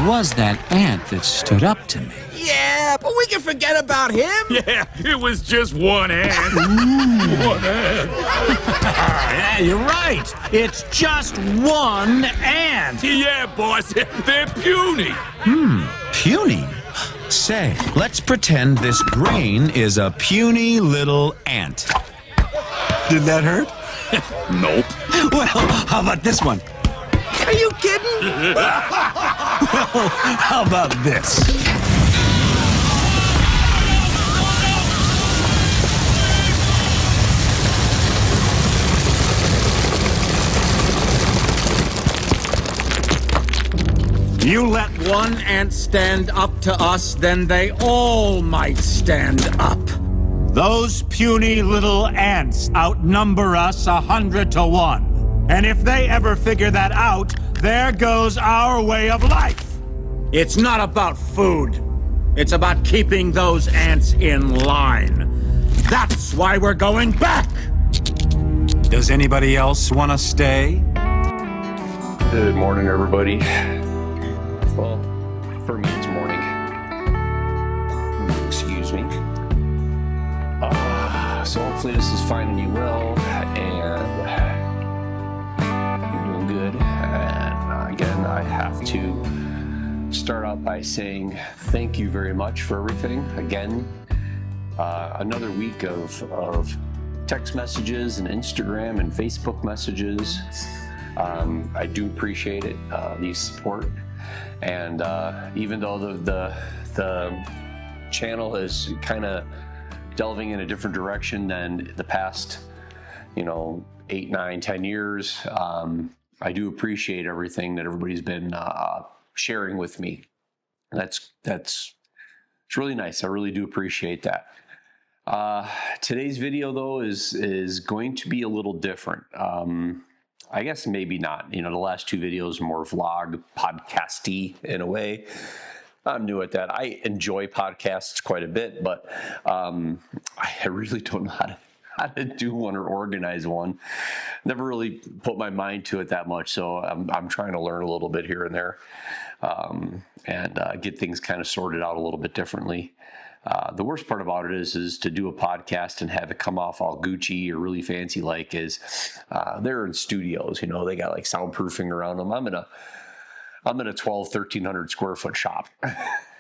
was that ant that stood up to me. Yeah, but we can forget about him. Yeah, it was just one ant. One ant. Yeah, you're right. It's just one ant. Yeah, boss, they're puny. Puny? Say, let's pretend this grain is a puny little ant. Did that hurt? Nope. Well, how about this one? Are you kidding? Well, how about this? You let one ant stand up to us, then they all might stand up. Those puny little ants outnumber us 100 to 1. And if they ever figure that out, there goes our way of life. It's not about food. It's about keeping those ants in line. That's why we're going back. Does anybody else want to stay? Good morning, everybody. Well, for me, it's morning. Excuse me. So hopefully this is finding you well, and you're doing good. And again, I have to start out by saying thank you very much for everything. Again, another week of text messages and Instagram and Facebook messages. I do appreciate it, the support. And even though the channel is kind of delving in a different direction than the past, 8, 9, 10 years, I do appreciate everything that everybody's been sharing with me. It's really nice. I really do appreciate that. Today's video, though, is going to be a little different. I guess maybe not. The last two videos are more vlog, podcasty in a way. I'm new at that. I enjoy podcasts quite a bit, but I really don't know how to do one or organize one. Never really put my mind to it that much, so I'm trying to learn a little bit here and there, and get things kind of sorted out a little bit differently. The worst part about it is to do a podcast and have it come off all Gucci or really fancy they're in studios, they got like soundproofing around them. I'm in a 1,300 square foot shop.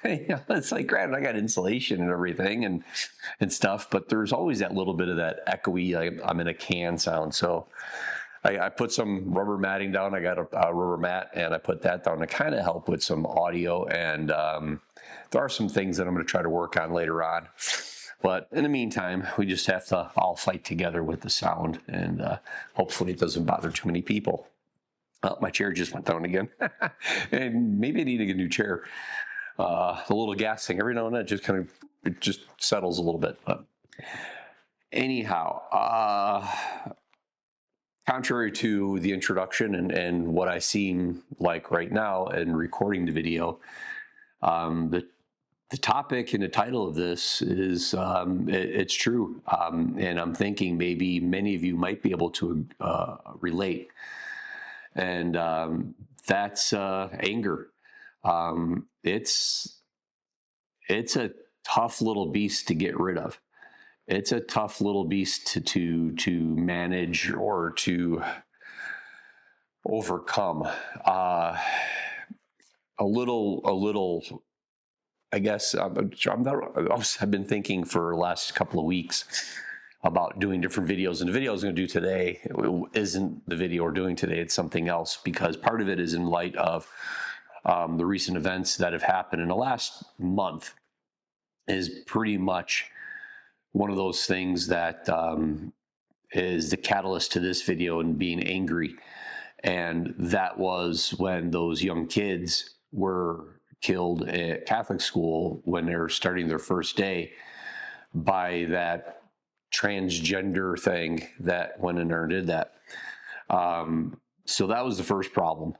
It's like, granted, I got insulation and everything and stuff, but there's always that little bit of that echoey, like I'm in a can sound. So I put some rubber matting down. I got a rubber mat, and I put that down to kind of help with some audio. And there are some things that I'm going to try to work on later on. But in the meantime, we just have to all fight together with the sound, and hopefully it doesn't bother too many people. Oh, my chair just went down again. And maybe I need a new chair. The little gas thing, every now and then it just settles a little bit. But anyhow, contrary to the introduction and what I seem like right now in recording the video, the topic and the title of this is, it's true. And I'm thinking maybe many of you might be able to relate. And that's anger. It's a tough little beast to get rid of. It's a tough little beast to manage or to overcome. A little. I guess I've been thinking for the last couple of weeks about doing different videos, and the video I was going to do today isn't the video we're doing today. It's something else, because part of it is in light of the recent events that have happened in the last month. Is pretty much one of those things that is the catalyst to this video and being angry. And that was when those young kids were killed at Catholic school when they were starting their first day by that transgender thing that went in there and did that. So that was the first problem.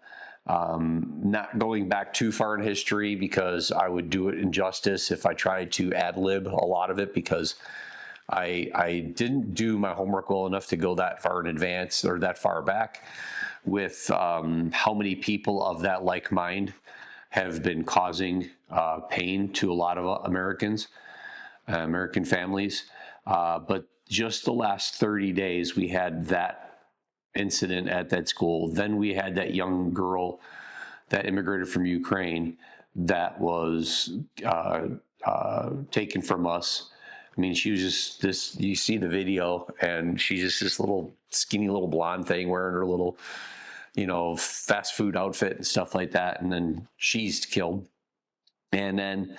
Not going back too far in history, because I would do it injustice if I tried to ad-lib a lot of it, because I didn't do my homework well enough to go that far in advance or that far back with how many people of that like mind have been causing pain to a lot of Americans, American families. But just the last 30 days, we had that incident at that school. Then we had that young girl that immigrated from Ukraine that was taken from us. I mean, she was just this, you see the video, and she's just this little skinny little blonde thing wearing her little, fast food outfit and stuff like that. And then she's killed. And then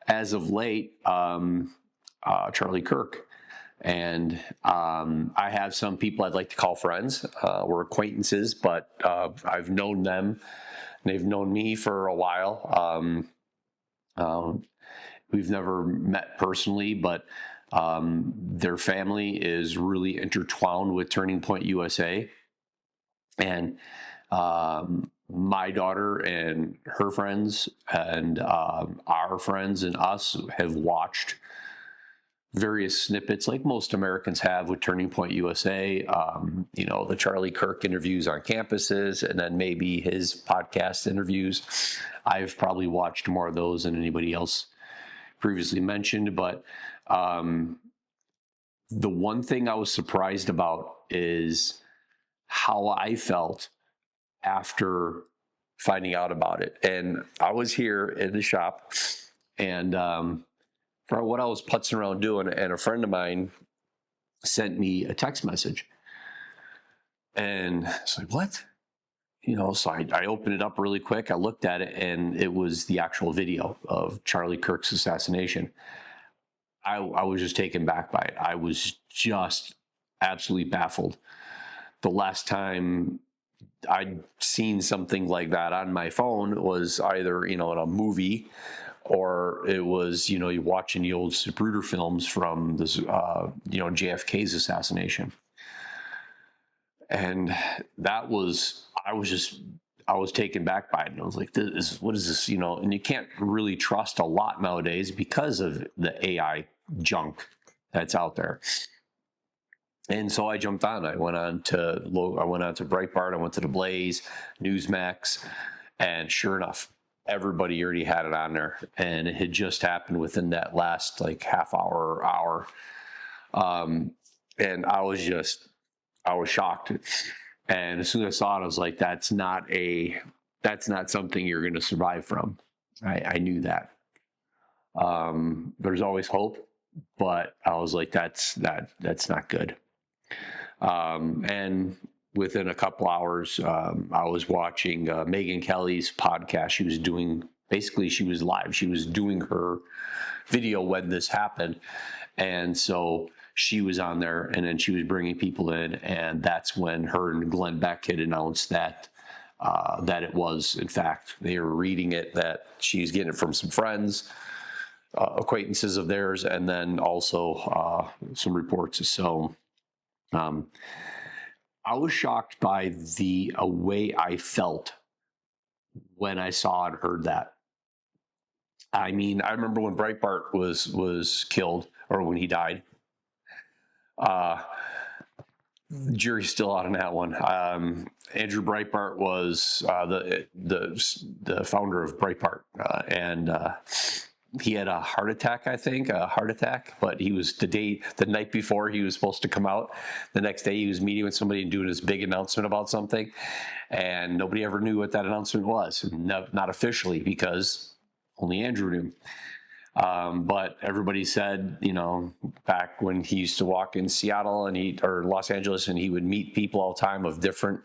as of late, Charlie Kirk. And I have some people I'd like to call friends. We're acquaintances, but I've known them. They've known me for a while. We've never met personally, but their family is really intertwined with Turning Point USA. And my daughter and her friends and our friends and us have watched various snippets like most Americans have with Turning Point USA, the Charlie Kirk interviews on campuses, and then maybe his podcast interviews. I've probably watched more of those than anybody else previously mentioned, but the one thing I was surprised about is how I felt after finding out about it. And I was here in the shop, and for what I was putzing around doing, and a friend of mine sent me a text message. And it's like, what? So I opened it up really quick. I looked at it, and it was the actual video of Charlie Kirk's assassination. I was just taken back by it. I was just absolutely baffled. The last time I'd seen something like that on my phone was either, in a movie, or it was, you're watching the old Zapruder films from this, JFK's assassination. And I was taken back by it. And I was like, what is this, and you can't really trust a lot nowadays because of the AI junk that's out there. And so I jumped on. I went on to Breitbart. I went to the Blaze, Newsmax, and sure enough, everybody already had it on there, and it had just happened within that last half hour or hour. And I was shocked. And as soon as I saw it, I was like, that's not something you're going to survive from. I knew that. There's always hope, but I was like, that's not good. And within a couple hours, I was watching Megyn Kelly's podcast. She was live. She was doing her video when this happened. And so she was on there, and then she was bringing people in. And that's when her and Glenn Beck had announced that it was, in fact, they were reading it, that she's getting it from some friends, acquaintances of theirs, and then also some reports. So I was shocked by the way I felt when I saw and heard that. I mean, I remember when Breitbart was killed, or when he died. The jury's still out on that one. Andrew Breitbart was the founder of Breitbart, and he had a heart attack, but he was the night before he was supposed to come out. The next day he was meeting with somebody and doing this big announcement about something, and nobody ever knew what that announcement was. Not officially, because only Andrew knew. But everybody said, back when he used to walk in Seattle or Los Angeles, and he would meet people all the time of different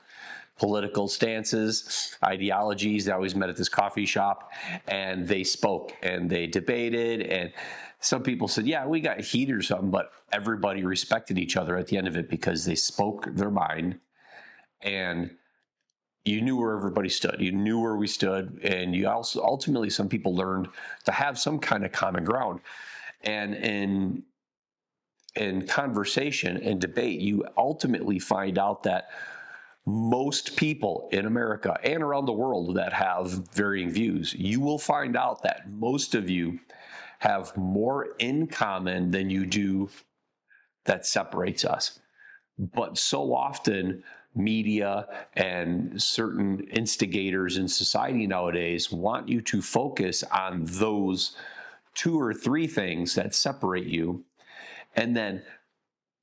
political stances, ideologies. They always met at this coffee shop, and they spoke and they debated. And some people said, yeah, we got heated or something, but everybody respected each other at the end of it because they spoke their mind, and you knew where everybody stood. You knew where we stood. And you also, ultimately, some people learned to have some kind of common ground. And in conversation and debate, you ultimately find out that most people in America and around the world that have varying views, you will find out that most of you have more in common than you do that separates us. But so often media and certain instigators in society nowadays want you to focus on those 2 or 3 things that separate you, and then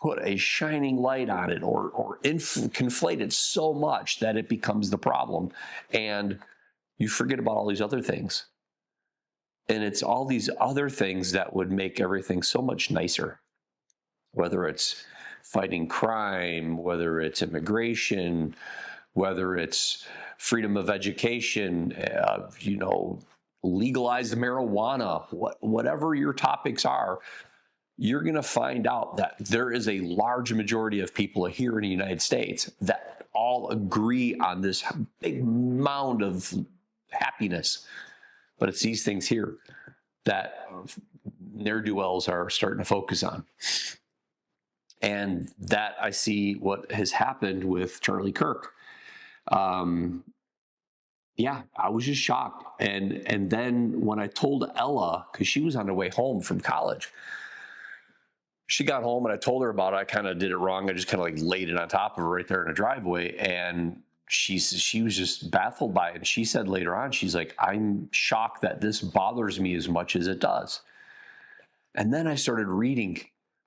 put a shining light on it or conflate it so much that it becomes the problem, and you forget about all these other things. And it's all these other things that would make everything so much nicer, whether it's fighting crime, whether it's immigration, whether it's freedom of education, legalize marijuana, whatever your topics are. You're going to find out that there is a large majority of people here in the United States that all agree on this big mound of happiness. But it's these things here that ne'er-do-wells are starting to focus on. And that I see what has happened with Charlie Kirk. Yeah, I was just shocked. And then when I told Ella, because she was on her way home from college, she got home and I told her about it. I kind of did it wrong. I just kind of like laid it on top of her right there in the driveway. And she was just baffled by it. And she said later on, she's like, I'm shocked that this bothers me as much as it does. And then I started reading.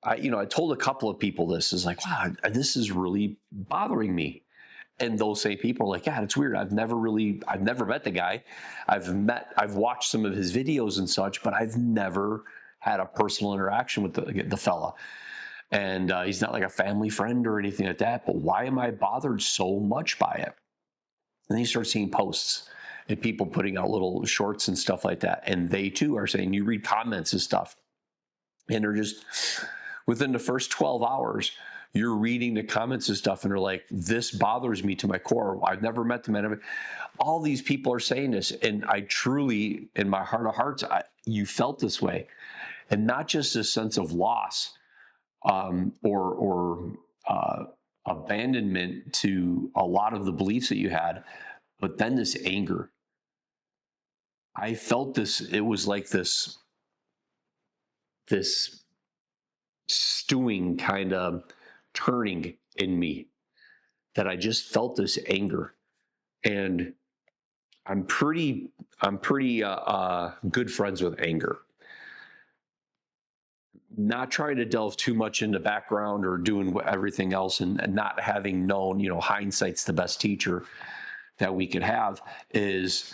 I told a couple of people this is like, wow, this is really bothering me. And those same people are like, yeah, it's weird. I've never met the guy. I've watched some of his videos and such, but I've never had a personal interaction with the fella. And he's not like a family friend or anything like that, but why am I bothered so much by it? And then you start seeing posts and people putting out little shorts and stuff like that. And they too are saying, you read comments and stuff. And they're just, within the first 12 hours, you're reading the comments and stuff, and they're like, this bothers me to my core. I've never met the man. All these people are saying this, and I truly, in my heart of hearts, you felt this way. And not just a sense of loss or abandonment to a lot of the beliefs that you had, but then this anger. I felt this, it was like this stewing kind of turning in me, that I just felt this anger. And I'm pretty good friends with anger. Not trying to delve too much into background or doing everything else, and not having known, hindsight's the best teacher that we could have, is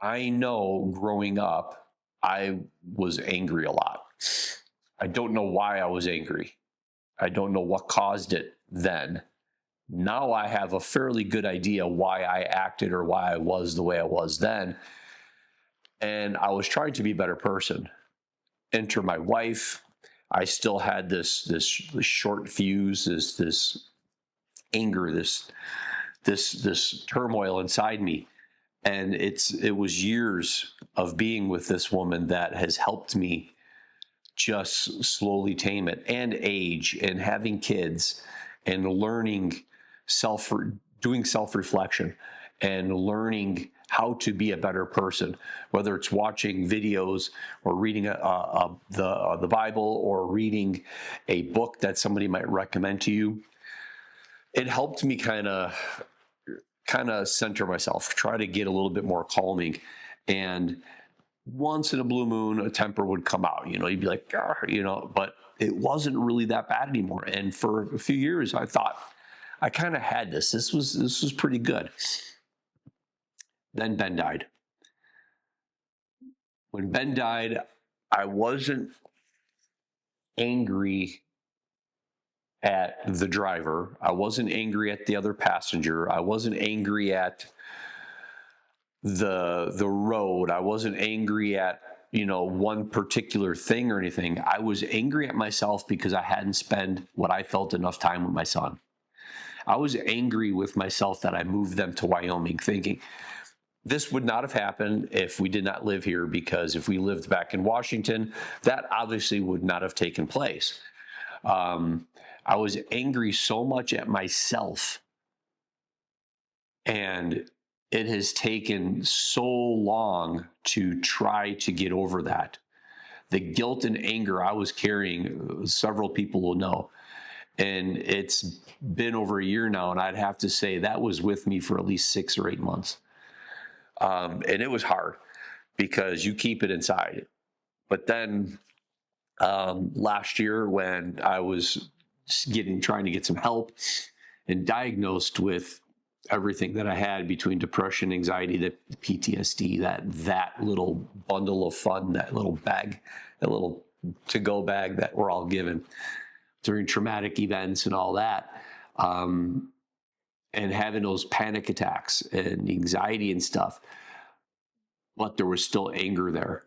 I know growing up, I was angry a lot. I don't know why I was angry. I don't know what caused it then. Now I have a fairly good idea why I acted or why I was the way I was then. And I was trying to be a better person. Enter my wife. I still had this short fuse, this anger, this turmoil inside me. And it was years of being with this woman that has helped me just slowly tame it, and age, and having kids, and learning doing self-reflection, and learning how to be a better person, whether it's watching videos or reading the Bible or reading a book that somebody might recommend to you. It helped me kind of center myself, try to get a little bit more calming. And once in a blue moon, a temper would come out, you'd be like, but it wasn't really that bad anymore. And for a few years, I thought I kind of had this. This was pretty good. Then Ben died. When Ben died, I wasn't angry at the driver. I wasn't angry at the other passenger. I wasn't angry at the road. I wasn't angry at, one particular thing or anything. I was angry at myself because I hadn't spent what I felt enough time with my son. I was angry with myself that I moved them to Wyoming, thinking this would not have happened if we did not live here, because if we lived back in Washington, that obviously would not have taken place. I was angry so much at myself, and it has taken so long to try to get over that. The guilt and anger I was carrying, several people will know. And it's been over a year now, and I'd have to say that was with me for at least 6 or 8 months. And it was hard because you keep it inside. But then last year, when I was trying to get some help and diagnosed with everything that I had between depression, anxiety, the PTSD, that little bundle of fun, that little bag, that little to-go bag that we're all given during traumatic events and all that, and having those panic attacks and anxiety and stuff, but there was still anger there.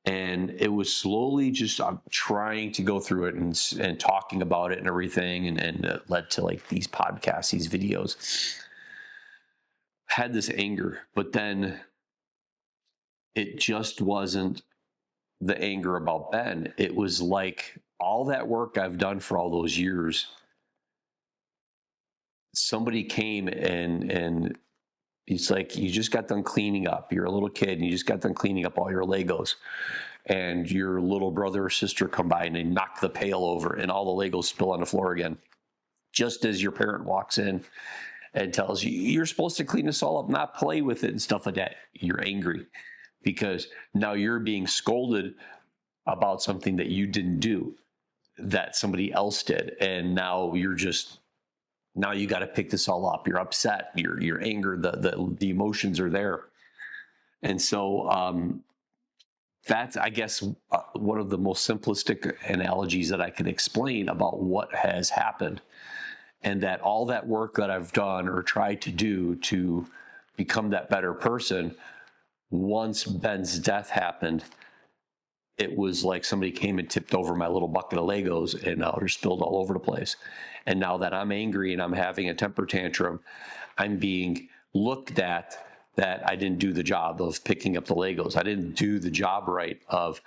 And it was slowly just trying to go through it and talking about it and everything, and led to like these podcasts, these videos. Had this anger, but then it just wasn't the anger about Ben. It was like all that work I've done for all those years. Somebody came and it's like, you just got done cleaning up. You're a little kid and you just got done cleaning up all your Legos, and your little brother or sister come by and they knock the pail over and all the Legos spill on the floor again. Just as your parent walks in and tells you, you're supposed to clean this all up, not play with it and stuff like that. You're angry because now you're being scolded about something that you didn't do, that somebody else did. And now you got to pick this all up. You're upset, you're angered, the emotions are there. And so that's, I guess, one of the most simplistic analogies that I can explain about what has happened. And that all that work that I've done or tried to do to become that better person, once Ben's death happened, it was like somebody came and tipped over my little bucket of Legos, and now they're spilled all over the place. And now that I'm angry and I'm having a temper tantrum, I'm being looked at that I didn't do the job of picking up the Legos. I didn't do the job right of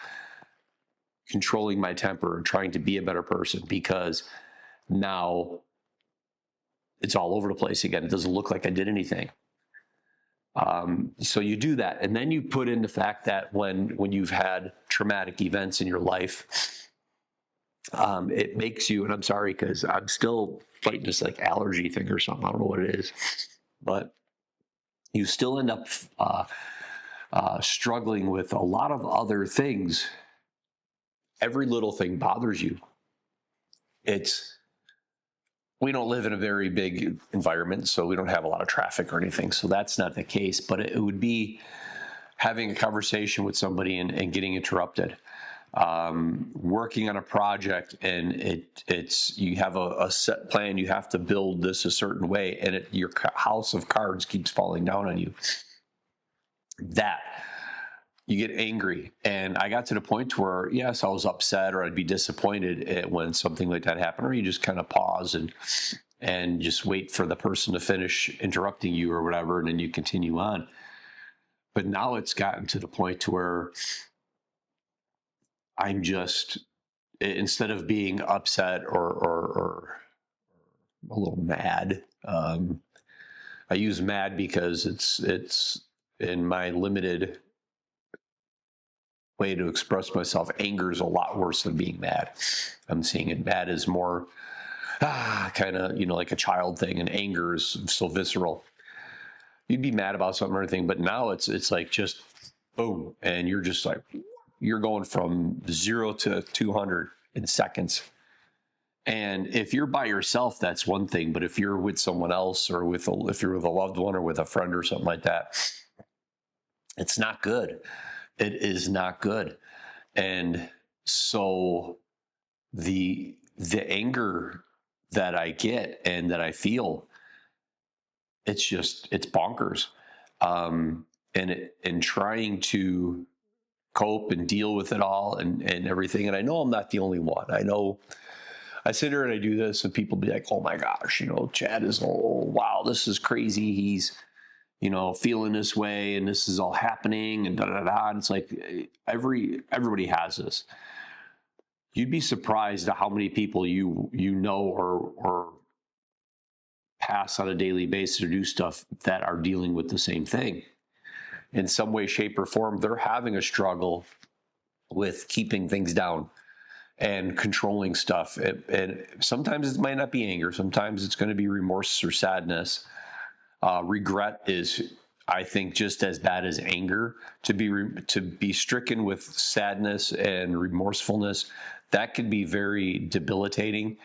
controlling my temper and trying to be a better person, because now it's all over the place again. It doesn't look like I did anything. So you do that. And then you put in the fact that when you've had traumatic events in your life, it makes you, and I'm sorry, because I'm still fighting this like allergy thing or something. I don't know what it is, but you still end up struggling with a lot of other things. Every little thing bothers you. We don't live in a very big environment, so we don't have a lot of traffic or anything. So that's not the case, but it would be having a conversation with somebody and getting interrupted. Working on a project, and you have a set plan. You have to build this a certain way, and your house of cards keeps falling down on you. That you get angry. And I got to the point where, yes, I was upset, or I'd be disappointed when something like that happened, or you just kind of pause and just wait for the person to finish interrupting you or whatever, and then you continue on. But now it's gotten to the point to where I'm just, instead of being upset or a little mad, I use mad because it's in my limited way to express myself. Anger is a lot worse than being mad. I'm seeing it. Mad is more kind of, like a child thing, and anger is so visceral. You'd be mad about something or anything, but now it's like just boom, and you're just like, you're going from 0 to 200 in seconds. And if you're by yourself, that's one thing. But if you're with someone else, or if you're with a loved one or with a friend or something like that, it's not good. It is not good. And so the anger that I get and that I feel, it's bonkers. And trying to cope and deal with it all and everything. And I know I'm not the only one. I know I sit here and I do this, and people be like, oh my gosh, Chad is, oh wow, this is crazy. He's, feeling this way, and this is all happening, and da-da-da. And it's like, everybody has this. You'd be surprised at how many people you know or pass on a daily basis or do stuff that are dealing with the same thing. In some way, shape, or form, they're having a struggle with keeping things down and controlling stuff. And sometimes it might not be anger. Sometimes it's going to be remorse or sadness. Regret is, I think, just as bad as anger. To be stricken with sadness and remorsefulness, that could be very debilitating.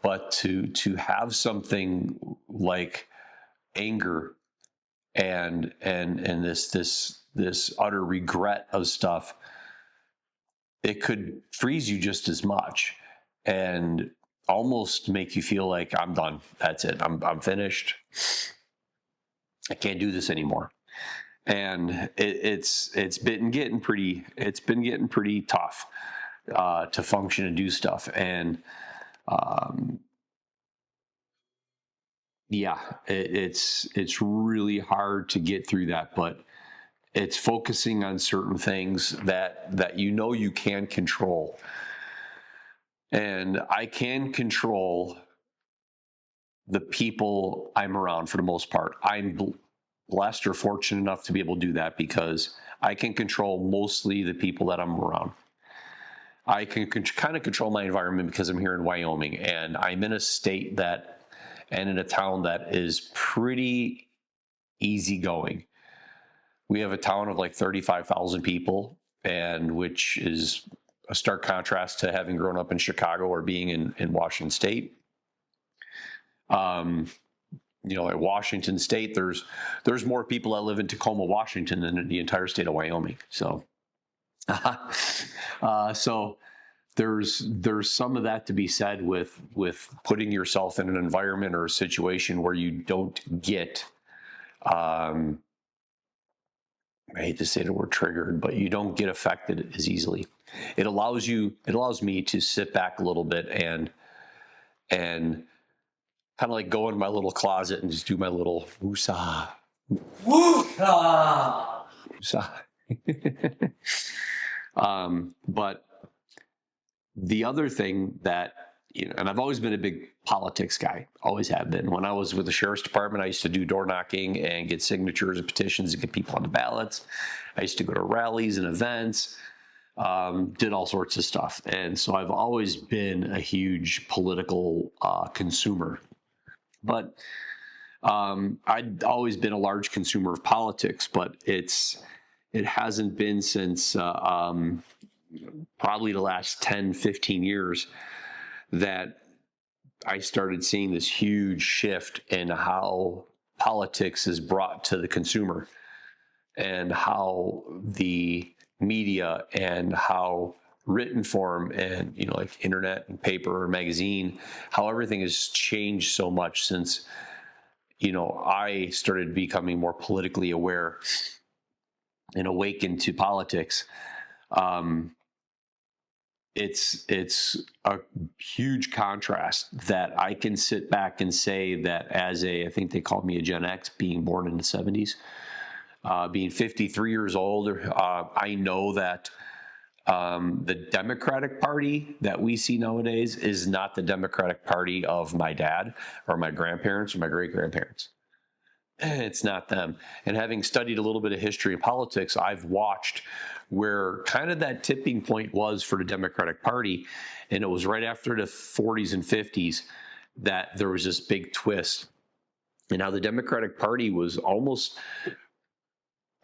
But to have something like anger and this utter regret of stuff, it could freeze you just as much and almost make you feel like, I'm done. That's it. I'm finished. I can't do this anymore. And it's been getting pretty tough to function and do stuff. And it's really hard to get through that, but it's focusing on certain things that you can control. And I can control the people I'm around for the most part. I'm blessed or fortunate enough to be able to do that because I can control mostly the people that I'm around. I can kind of control my environment because I'm here in Wyoming, and I'm in a state and in a town that is pretty easygoing. We have a town of like 35,000 people, and which is a stark contrast to having grown up in Chicago or being in Washington State. At Washington State, there's more people that live in Tacoma, Washington than in the entire state of Wyoming. So, so there's some of that to be said with putting yourself in an environment or a situation where you don't get, I hate to say the word triggered, but you don't get affected as easily. It allows me to sit back a little bit and kind of like go in my little closet and just do my little woosah. Woosah! But the other thing that, and I've always been a big politics guy, always have been. When I was with the sheriff's department, I used to do door knocking and get signatures and petitions to get people on the ballots. I used to go to rallies and events, did all sorts of stuff. And so I've always been a huge political consumer. But I'd always been a large consumer of politics, but it hasn't been since probably the last 10, 15 years that I started seeing this huge shift in how politics is brought to the consumer and how the media and how written form and, like internet and paper or magazine, how everything has changed so much since, I started becoming more politically aware and awakened to politics. It's a huge contrast that I can sit back and say that I think they called me a Gen X, being born in the 70s, being 53 years old, I know that the Democratic Party that we see nowadays is not the Democratic Party of my dad or my grandparents or my great-grandparents. It's not them. And having studied a little bit of history and politics, I've watched where kind of that tipping point was for the Democratic Party. And it was right after the 40s and 50s that there was this big twist. And how the Democratic Party was almost,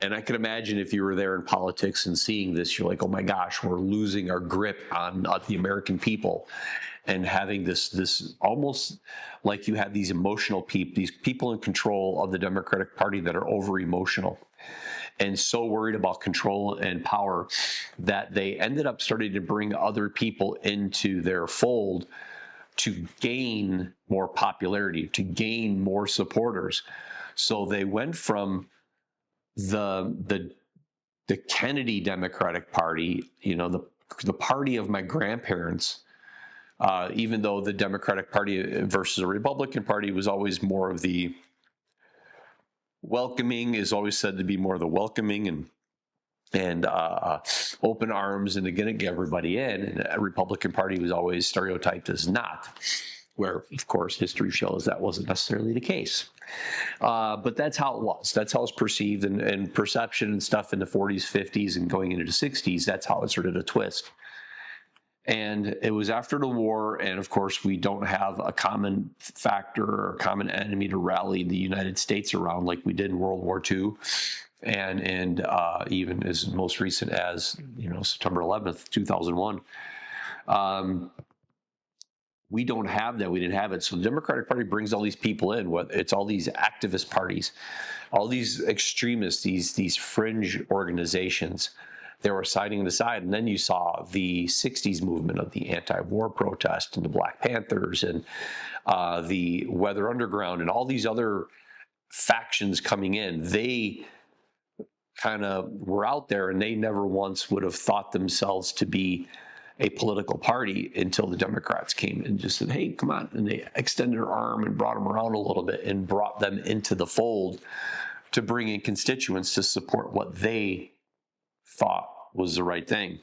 and I can imagine if you were there in politics and seeing this, you're like, oh my gosh, we're losing our grip on the American people. And having this almost like you have these emotional people, these people in control of the Democratic Party that are over emotional and so worried about control and power that they ended up starting to bring other people into their fold to gain more popularity, to gain more supporters. So they went from the Kennedy Democratic Party, the party of my grandparents, even though the Democratic Party versus the Republican Party was always more of the welcoming, is always said to be more of the welcoming and open arms and to get everybody in. And the Republican Party was always stereotyped as not, where, of course, history shows that wasn't necessarily the case. But that's how it was. That's how it's perceived and perception and stuff in the 40s, 50s, and going into the 60s. That's how it sort of a twist. And it was after the war, and of course, we don't have a common factor or a common enemy to rally the United States around like we did in World War II, and even as most recent as September 11th, 2001. We don't have that. We didn't have it. So the Democratic Party brings all these people in. It's all these activist parties, all these extremists, these fringe organizations. They were siding the side. And then you saw the 60s movement of the anti-war protest and the Black Panthers and the Weather Underground and all these other factions coming in. They kind of were out there, and they never once would have thought themselves to be a political party until the Democrats came and just said, hey, come on. And they extended their arm and brought them around a little bit and brought them into the fold to bring in constituents to support what they thought was the right thing.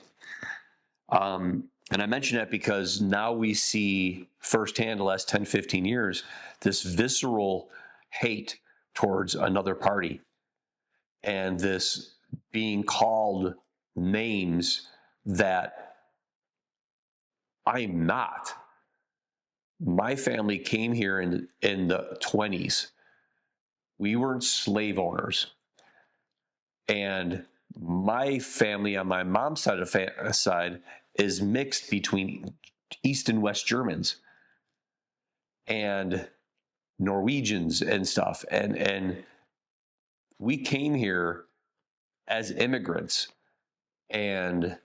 And I mention that because now we see firsthand the last 10, 15 years, this visceral hate towards another party and this being called names that I'm not. My family came here in the 20s. We weren't slave owners. And my family on my mom's side is mixed between East and West Germans and Norwegians and stuff. And we came here as immigrants and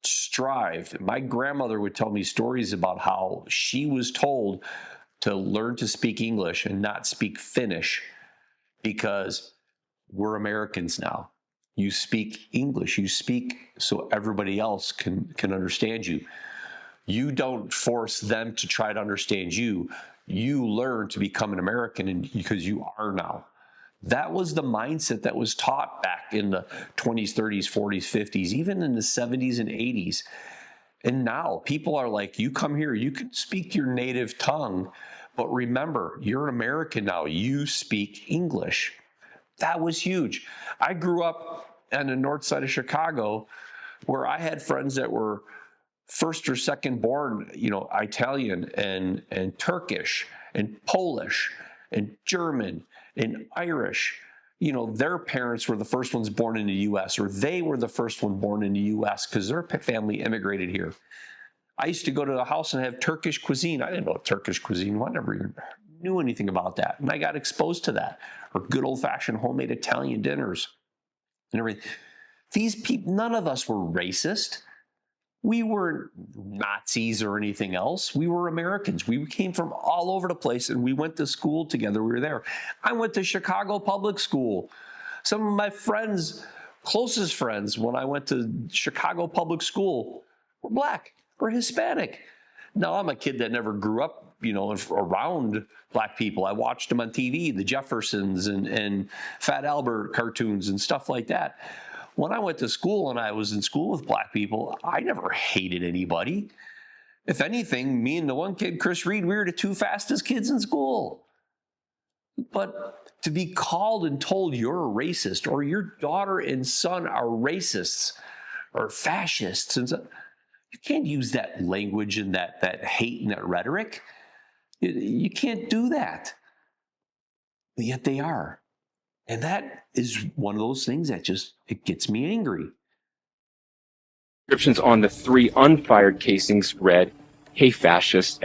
strived. My grandmother would tell me stories about how she was told to learn to speak English and not speak Finnish because we're Americans now. You speak English. You speak so everybody else can understand you. You don't force them to try to understand you. You learn to become an American because you are now. That was the mindset that was taught back in the 20s, 30s, 40s, 50s, even in the 70s and 80s. And now people are like, you come here, you can speak your native tongue, but remember, you're an American now. You speak English. That was huge. I grew up on the north side of Chicago where I had friends that were first or second born, Italian and Turkish and Polish and German and Irish. Their parents were the first ones born in the U.S. or they were the first one born in the U.S. because their family immigrated here. I used to go to the house and have Turkish cuisine. I didn't know Turkish cuisine. I never even knew anything about that. And I got exposed to that. Or good old-fashioned homemade Italian dinners and everything. These people, none of us were racist. We weren't Nazis or anything else. We were Americans. We came from all over the place, and we went to school together. We were there. I went to Chicago public school. Some of my friends, closest friends, when I went to Chicago public school, were Black or Hispanic. Now, I'm a kid that never grew up, around Black people. I watched them on TV, the Jeffersons and Fat Albert cartoons and stuff like that. When I went to school and I was in school with Black people, I never hated anybody. If anything, me and the one kid, Chris Reed, we were the two fastest kids in school. But to be called and told you're a racist or your daughter and son are racists or fascists, and so, you can't use that language and that hate and that rhetoric. You can't do that. But yet they are. And that is one of those things that it gets me angry. Descriptions on the 3 unfired casings read, "Hey fascist!"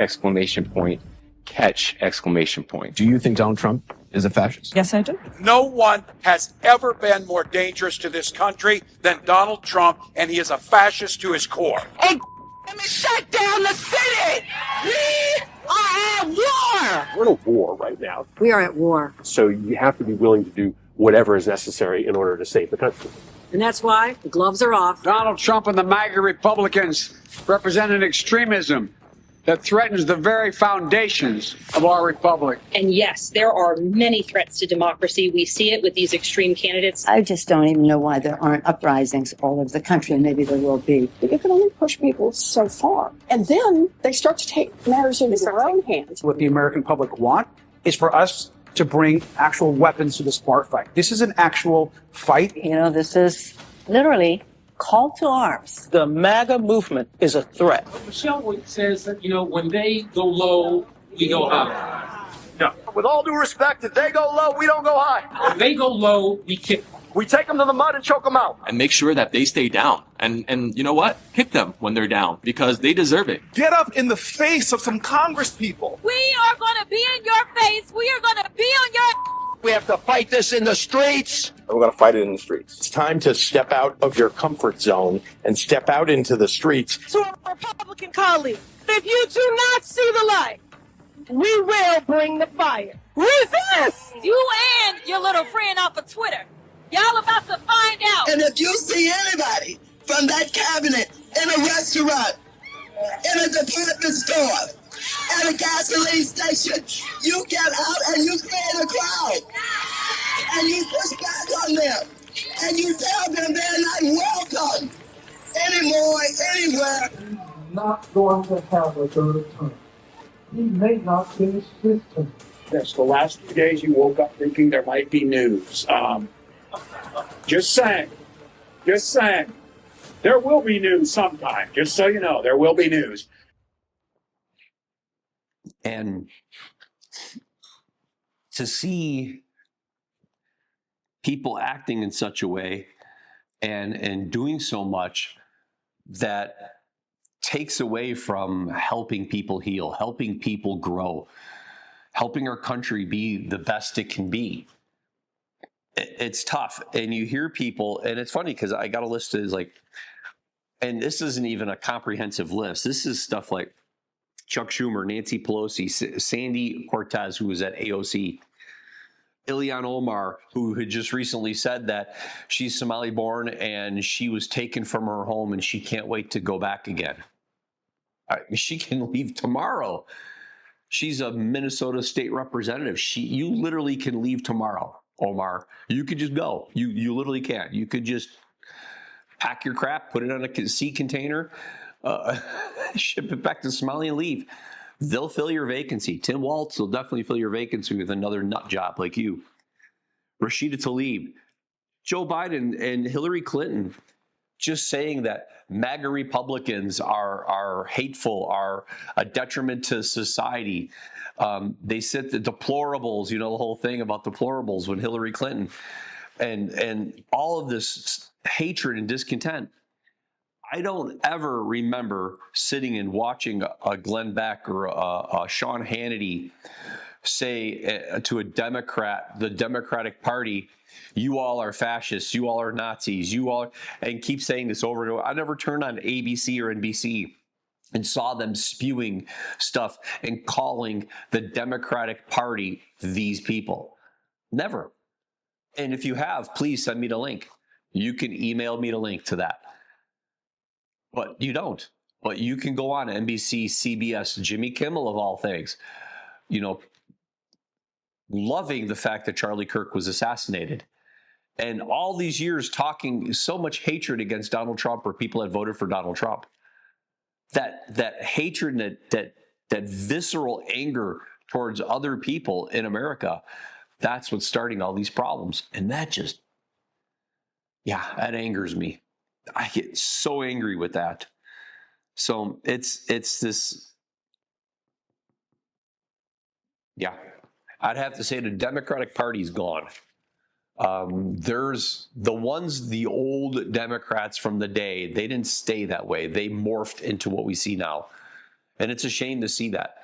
catch! Do you think Donald Trump is a fascist? Yes, I do. No one has ever been more dangerous to this country than Donald Trump, and he is a fascist to his core. Hey, let me shut down the city! We are at war! We're in a war right now. We are at war. So you have to be willing to do whatever is necessary in order to save the country. And that's why the gloves are off. Donald Trump and the MAGA Republicans represent an extremism that threatens the very foundations of our republic. And yes, there are many threats to democracy. We see it with these extreme candidates. I just don't even know why there aren't uprisings all over the country, and maybe there will be. But you can only push people so far. And then they start to take matters into their own hands. What the American public want is for us to bring actual weapons to the smart fight. This is an actual fight. This is literally call to arms. The MAGA movement is a threat. Michelle says that, when they go low, we go high. No. With all due respect, if they go low, we don't go high. When they go low, we kick them. We take them to the mud and choke them out. And make sure that they stay down. And you know what? Kick them when they're down because they deserve it. Get up in the face of some Congress people. We are going to be in your face. We are going to be on your... We have to fight this in the streets. And we're going to fight it in the streets. It's time to step out of your comfort zone and step out into the streets. To our Republican colleagues, if you do not see the light, we will bring the fire. Resist! You and your little friend off of Twitter. Y'all about to find out. And if you see anybody from that cabinet in a restaurant, in a department store, at a gasoline station, you get out and you create a crowd. And you push back on them. And you tell them they're not welcome anymore, anywhere. He's not going to have a third term. He may not finish his term. Yes, the last few days you woke up thinking there might be news. Just saying. Just saying. There will be news sometime. Just so you know, there will be news. And to see people acting in such a way and doing so much that takes away from helping people heal, helping people grow, helping our country be the best it can be. It's tough. And you hear people, and it's funny because I got a list of like, and this isn't even a comprehensive list. This is stuff like Chuck Schumer, Nancy Pelosi, Sandy Cortez, who was at AOC, Ilhan Omar, who had just recently said that she's Somali born and she was taken from her home and she can't wait to go back again. She can leave tomorrow. She's a Minnesota state representative. You literally can leave tomorrow, Omar. You could just go. You literally can. You could just pack your crap, put it on a sea container, ship it back to Somalia and leave. They'll fill your vacancy. Tim Walz will definitely fill your vacancy with another nut job like you. Rashida Tlaib, Joe Biden and Hillary Clinton just saying that MAGA Republicans are hateful, are a detriment to society. They said the deplorables, the whole thing about deplorables when Hillary Clinton and all of this hatred and discontent. I don't ever remember sitting and watching a Glenn Beck or a Sean Hannity say to a Democrat, the Democratic Party, you all are fascists, you all are Nazis, you all, and keep saying this over and over. I never turned on ABC or NBC and saw them spewing stuff and calling the Democratic Party these people. Never. And if you have, please send me the link. You can email me the link to that. But you don't. But you can go on NBC, CBS, Jimmy Kimmel of all things, loving the fact that Charlie Kirk was assassinated. And all these years talking so much hatred against Donald Trump or people that voted for Donald Trump. That hatred and that visceral anger towards other people in America, that's what's starting all these problems. And that just, that angers me. I get so angry with that. So it's this, I'd have to say the Democratic Party's gone. There's the old Democrats from the day, they didn't stay that way. They morphed into what we see now. And it's a shame to see that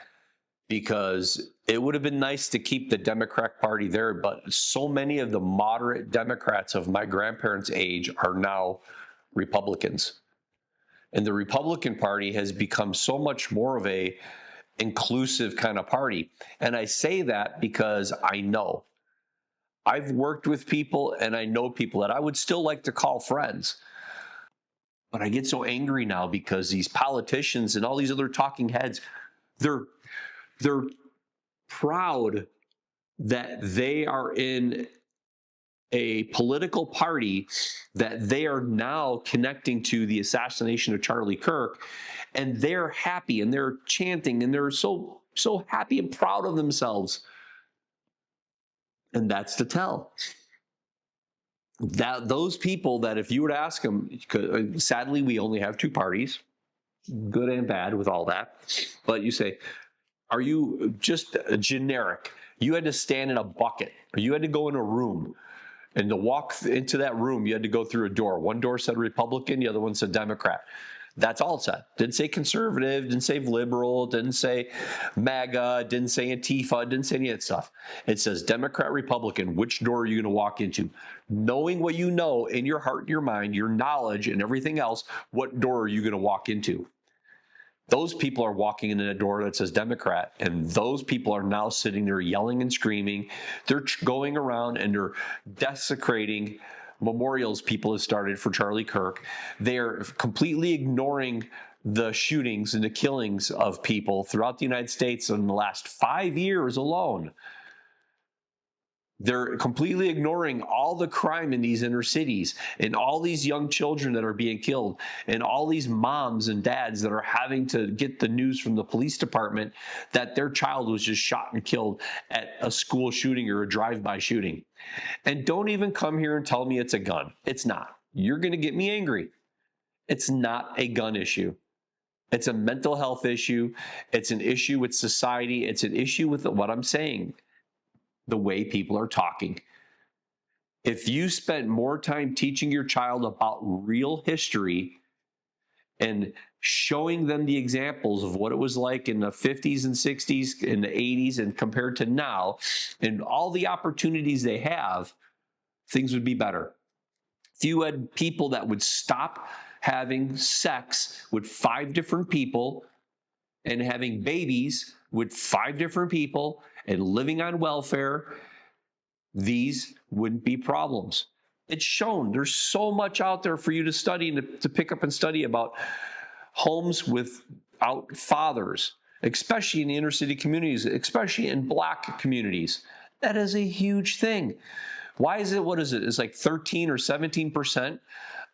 because it would have been nice to keep the Democratic Party there, but so many of the moderate Democrats of my grandparents' age are now Republicans. And the Republican Party has become so much more of a inclusive kind of party. And I say that because I know. I've worked with people and I know people that I would still like to call friends. But I get so angry now because these politicians and all these other talking heads, they're proud that they are in a political party that they are now connecting to the assassination of Charlie Kirk, and they're happy and they're chanting and they're so happy and proud of themselves. And that's the tell. that those people that if you were to ask them, sadly, we only have two parties, good and bad with all that. But you say, are you just generic? You had to stand in a bucket, or you had to go in a room, and to walk into that room, you had to go through a door. One door said Republican, the other one said Democrat. That's all it said. Didn't say conservative, didn't say liberal, didn't say MAGA, didn't say Antifa, didn't say any of that stuff. It says Democrat, Republican. Which door are you going to walk into? Knowing what you know in your heart and your mind, your knowledge and everything else, what door are you going to walk into? Those people are walking in a door that says Democrat, and those people are now sitting there yelling and screaming. They're going around and they're desecrating memorials people have started for Charlie Kirk. They're completely ignoring the shootings and the killings of people throughout the United States in the last 5 years alone. They're completely ignoring all the crime in these inner cities and all these young children that are being killed and all these moms and dads that are having to get the news from the police department that their child was just shot and killed at a school shooting or a drive-by shooting. And don't even come here and tell me it's a gun. It's not. You're going to get me angry. It's not a gun issue. It's a mental health issue. It's an issue with society. It's an issue with what I'm saying. The way people are talking. If you spent more time teaching your child about real history and showing them the examples of what it was like in the 50s and 60s, in the 80s, and compared to now, and all the opportunities they have, things would be better. If you had people that would stop having sex with 5 different people and having babies with 5 different people and living on welfare, these wouldn't be problems. It's shown. There's so much out there for you to study and to pick up and study about homes without fathers, especially in the inner city communities, especially in Black communities. That is a huge thing. Why is it, what is it? It's like 13 or 17%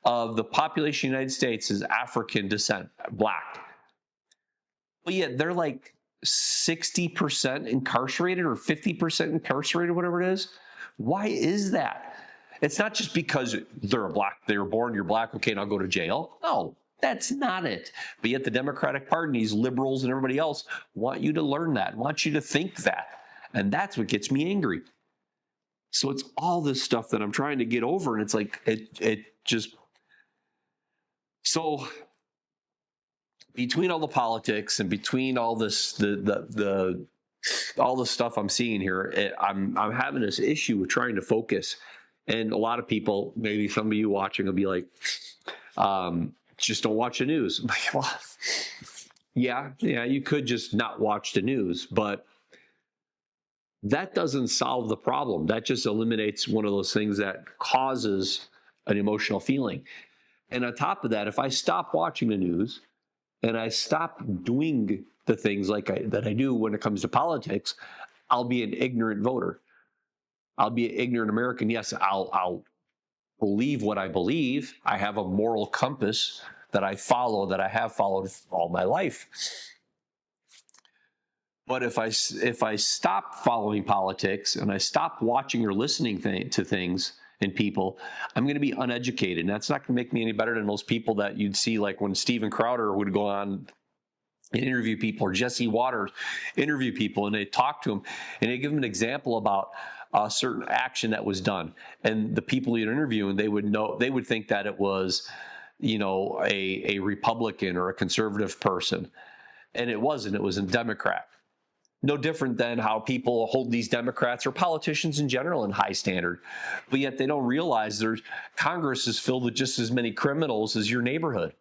of the population of the United States is African descent, Black. But yet they're like 60% incarcerated or 50% incarcerated, whatever it is. Why is that? It's not just because they're Black, they were born, you're Black, okay, and I'll go to jail. No, that's not it. But yet the Democratic Party, these liberals and everybody else want you to learn that, want you to think that. And that's what gets me angry. So it's all this stuff that I'm trying to get over, and it's like, it just, so between all the politics and between all this, all the stuff I'm seeing here, I'm having this issue with trying to focus. And a lot of people, maybe some of you watching, will be like, just don't watch the news. Well, yeah, you could just not watch the news, but that doesn't solve the problem. That just eliminates one of those things that causes an emotional feeling. And on top of that, if I stop watching the news and I stop doing the things that I do when it comes to politics, I'll be an ignorant voter. I'll be an ignorant American. Yes, I'll believe what I believe. I have a moral compass that I follow, that I have followed all my life. But if I stop following politics and I stop watching or listening to things and people, I'm going to be uneducated. And that's not going to make me any better than those people that you'd see, like when Steven Crowder would go on and interview people, or Jesse Waters interview people, and they talk to them and they give them an example about a certain action that was done. And the people you're interviewing, they would think that it was, a Republican or a conservative person. And it wasn't. It was a Democrat. No different than how people hold these Democrats or politicians in general in high standard. But yet they don't realize Congress is filled with just as many criminals as your neighborhood.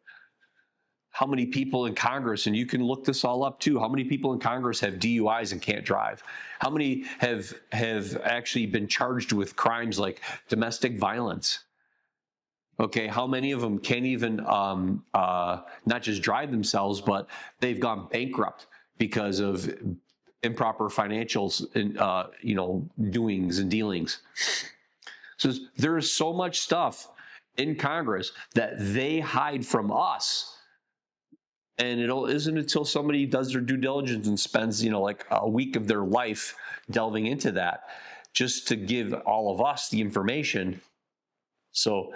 How many people in Congress, and you can look this all up too, how many people in Congress have DUIs and can't drive? How many have actually been charged with crimes like domestic violence? Okay, how many of them can't even not just drive themselves, but they've gone bankrupt because of improper financials and doings and dealings. So there is so much stuff in Congress that they hide from us. And it isn't until somebody does their due diligence and spends, like a week of their life delving into that, just to give all of us the information, So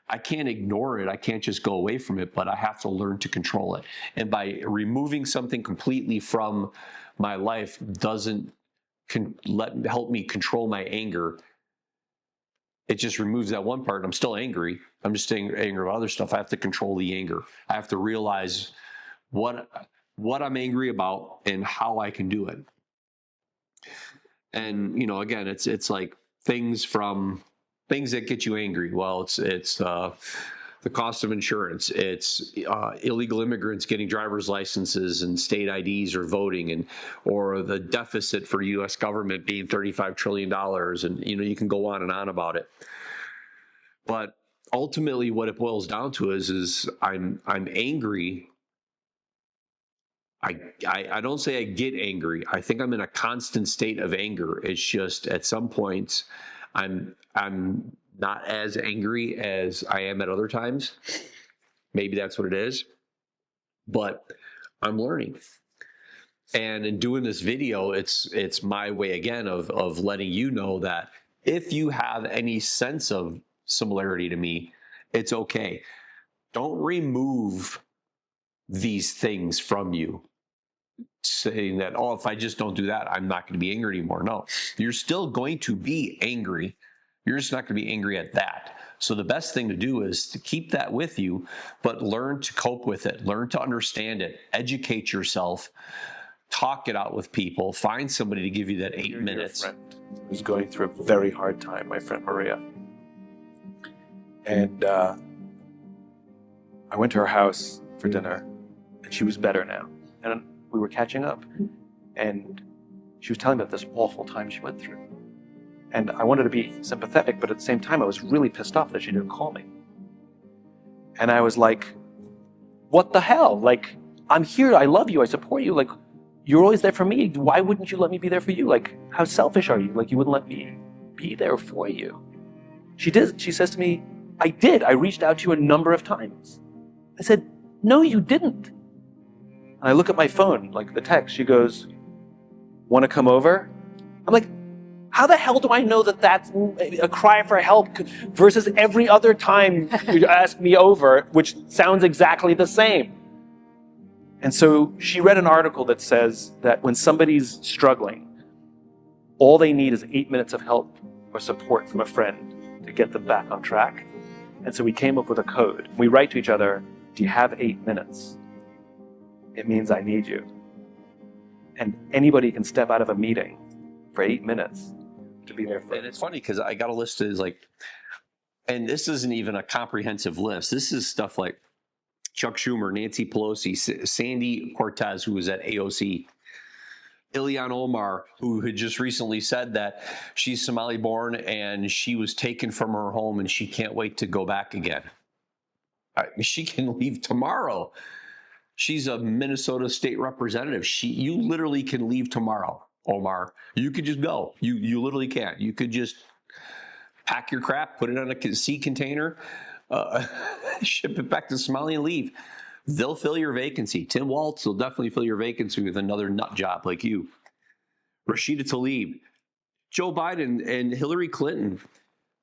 I can't ignore it. I can't just go away from it, but I have to learn to control it. And by removing something completely from my life doesn't help me control my anger. It just removes that one part. I'm still angry. I'm just angry about other stuff. I have to control the anger. I have to realize what I'm angry about and how I can do it. And, you know, again, it's like things that get you angry. Well, it's the cost of insurance. It's illegal immigrants getting driver's licenses and state IDs or voting, or the deficit for U.S. government being $35 trillion. And, you know, you can go on and on about it. But ultimately what it boils down to is I'm angry. I don't say I get angry. I think I'm in a constant state of anger. It's just at some points I'm not as angry as I am at other times. Maybe that's what it is. But I'm learning. And in doing this video, it's my way again of letting you know that if you have any sense of similarity to me, it's okay. Don't remove these things from you, saying that, oh, if I just don't do that, I'm not going to be angry anymore. No, you're still going to be angry. You're just not going to be angry at that. So the best thing to do is to keep that with you, but learn to cope with it, learn to understand it, educate yourself, talk it out with people, find somebody to give you that 8 minutes. Your friend who's going through a very hard time, my friend Maria. And I went to her house for dinner, and she was better now. And we were catching up, and she was telling me about this awful time she went through. And I wanted to be sympathetic, but at the same time, I was really pissed off that she didn't call me. And I was like, what the hell? Like, I'm here, I love you, I support you, like, you're always there for me. Why wouldn't you let me be there for you? Like, how selfish are you? Like, you wouldn't let me be there for you. She says to me, I did. I reached out to you a number of times. I said, no, you didn't. And I look at my phone, like the text, she goes, want to come over? I'm like, how the hell do I know that that's a cry for help versus every other time you ask me over, which sounds exactly the same? And so she read an article that says that when somebody's struggling, all they need is 8 minutes of help or support from a friend to get them back on track. And so we came up with a code. We write to each other, do you have 8 minutes? It means I need you. And anybody can step out of a meeting for 8 minutes to be there for. And it's funny because I got a list of like, and this isn't even a comprehensive list. This is stuff like Chuck Schumer, Nancy Pelosi, Sandy Cortez, who was at AOC, Ilhan Omar, who had just recently said that she's Somali born and she was taken from her home and she can't wait to go back again. She can leave tomorrow. She's a Minnesota state representative. You literally can leave tomorrow, Omar. You could just go. You literally can't. You could just pack your crap, put it on a sea container, ship it back to Somalia and leave. They'll fill your vacancy. Tim Walz will definitely fill your vacancy with another nut job like you. Rashida Tlaib, Joe Biden and Hillary Clinton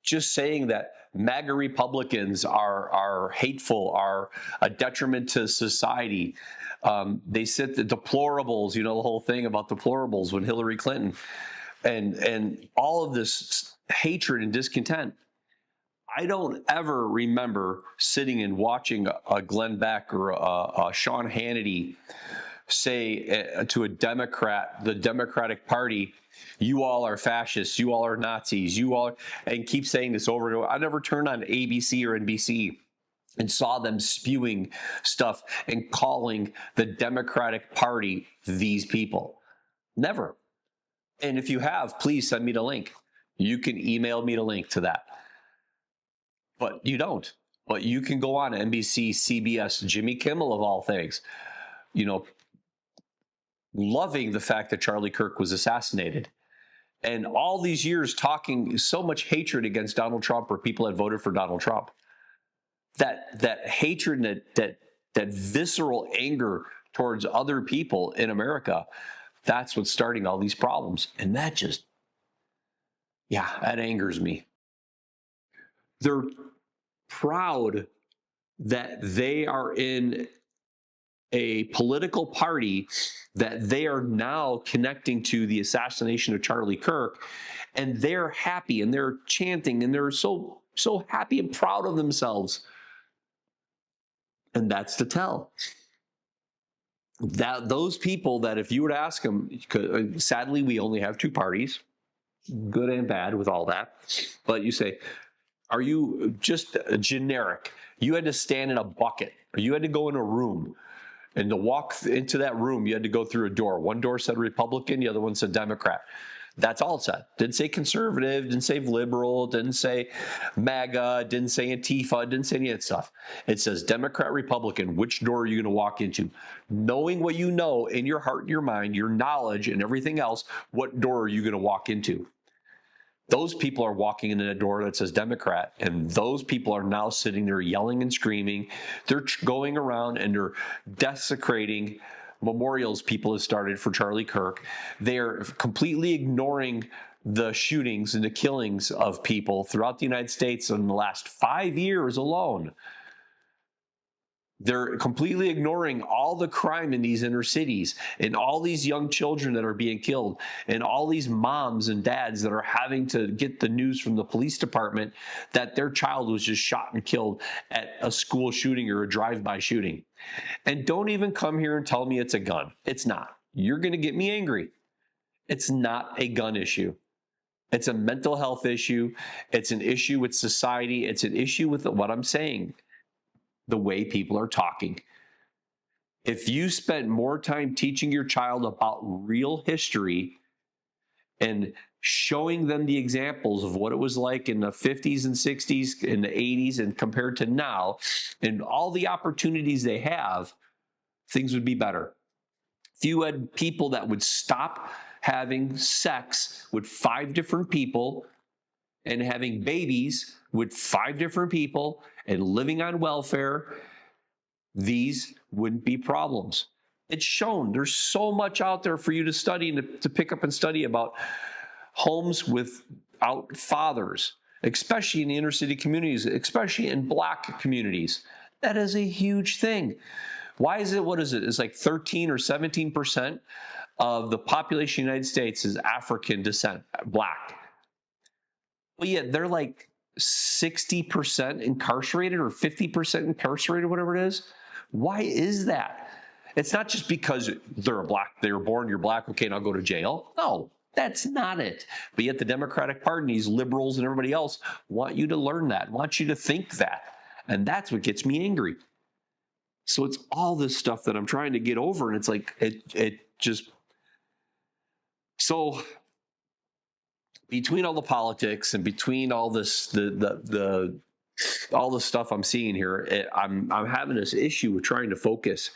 just saying that MAGA Republicans are hateful, are a detriment to society. They said the deplorables, you know, the whole thing about deplorables when Hillary Clinton and all of this hatred and discontent. I don't ever remember sitting and watching a Glenn Beck or a Sean Hannity say to a Democrat, the Democratic Party, you all are fascists, you all are Nazis, you all, and keep saying this over and over. I never turned on ABC or NBC and saw them spewing stuff and calling the Democratic Party these people. Never. And if you have, please send me the link. You can email me the link to that. But you don't. But you can go on NBC, CBS, Jimmy Kimmel of all things, you know, loving the fact that Charlie Kirk was assassinated. And all these years talking so much hatred against Donald Trump or people that voted for Donald Trump. That hatred and that visceral anger towards other people in America, that's what's starting all these problems. And that just, yeah, that angers me. They're proud that they are in a political party that they are now connecting to the assassination of Charlie Kirk, and they're happy and they're chanting and they're so happy and proud of themselves. And that's to tell. That those people that if you were to ask them, sadly, we only have two parties, good and bad with all that. But you say, are you just generic? You had to stand in a bucket, or you had to go in a room, and to walk into that room, you had to go through a door. One door said Republican, the other one said Democrat. That's all it said. Didn't say conservative, didn't say liberal, didn't say MAGA, didn't say Antifa, didn't say any of that stuff. It says Democrat, Republican. Which door are you going to walk into? Knowing what you know in your heart and your mind, your knowledge and everything else, what door are you going to walk into? Those people are walking into a door that says Democrat, and those people are now sitting there yelling and screaming. They're going around and they're desecrating memorials people have started for Charlie Kirk. They're completely ignoring the shootings and the killings of people throughout the United States in the last 5 years alone. They're completely ignoring all the crime in these inner cities and all these young children that are being killed and all these moms and dads that are having to get the news from the police department that their child was just shot and killed at a school shooting or a drive-by shooting. And don't even come here and tell me it's a gun. It's not. You're going to get me angry. It's not a gun issue. It's a mental health issue. It's an issue with society. It's an issue with what I'm saying. The way people are talking. If you spent more time teaching your child about real history and showing them the examples of what it was like in the 50s and 60s, in the 80s, and compared to now, and all the opportunities they have, things would be better. If you had people that would stop having sex with 5 different people and having babies with 5 different people and living on welfare, these wouldn't be problems. It's shown. There's so much out there for you to study and to pick up and study about homes without fathers, especially in the inner city communities, especially in Black communities. That is a huge thing. Why is it? What is it? It's like 13 or 17% of the population of the United States is African descent, Black. But yet they're like 60% incarcerated or 50% incarcerated, whatever it is. Why is that? It's not just because they're Black, they were born, you're Black, okay, and I'll go to jail. No, that's not it. But yet the Democratic Party, these liberals and everybody else want you to learn that, want you to think that. And that's what gets me angry. So it's all this stuff that I'm trying to get over, and it's like, it just, so between all the politics and between all this, all the stuff I'm seeing here, I'm having this issue with trying to focus.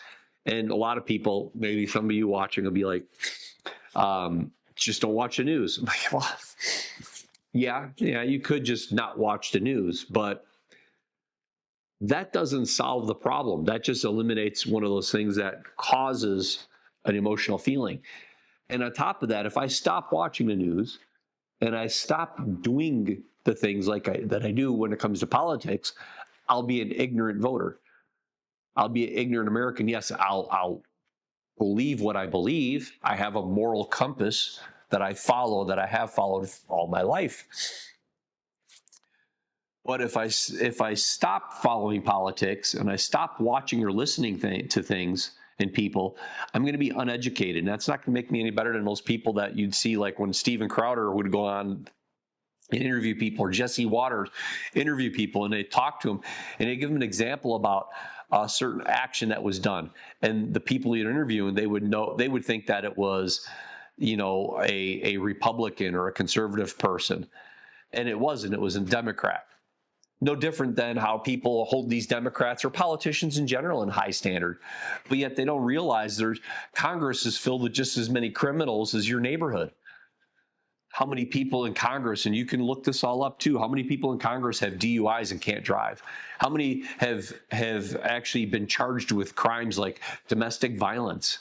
And a lot of people, maybe some of you watching, will be like, just don't watch the news. I'm like, well, yeah, you could just not watch the news, but that doesn't solve the problem. That just eliminates one of those things that causes an emotional feeling. And on top of that, if I stop watching the news and I stop doing the things that I do when it comes to politics, I'll be an ignorant voter. I'll be an ignorant American. Yes, I'll believe what I believe. I have a moral compass that I follow, that I have followed all my life. But if I stop following politics and I stop watching or listening to things and people, I'm going to be uneducated. And that's not going to make me any better than those people that you'd see, like when Steven Crowder would go on and interview people, or Jesse Waters interview people, and they talk to them and they give them an example about a certain action that was done. And the people you're interviewing, they would think that it was, a Republican or a conservative person. And it wasn't. It was a Democrat. No different than how people hold these Democrats or politicians in general in high standard. But yet they don't realize Congress is filled with just as many criminals as your neighborhood. How many people in Congress, and you can look this all up too, how many people in Congress have DUIs and can't drive? How many have actually been charged with crimes like domestic violence?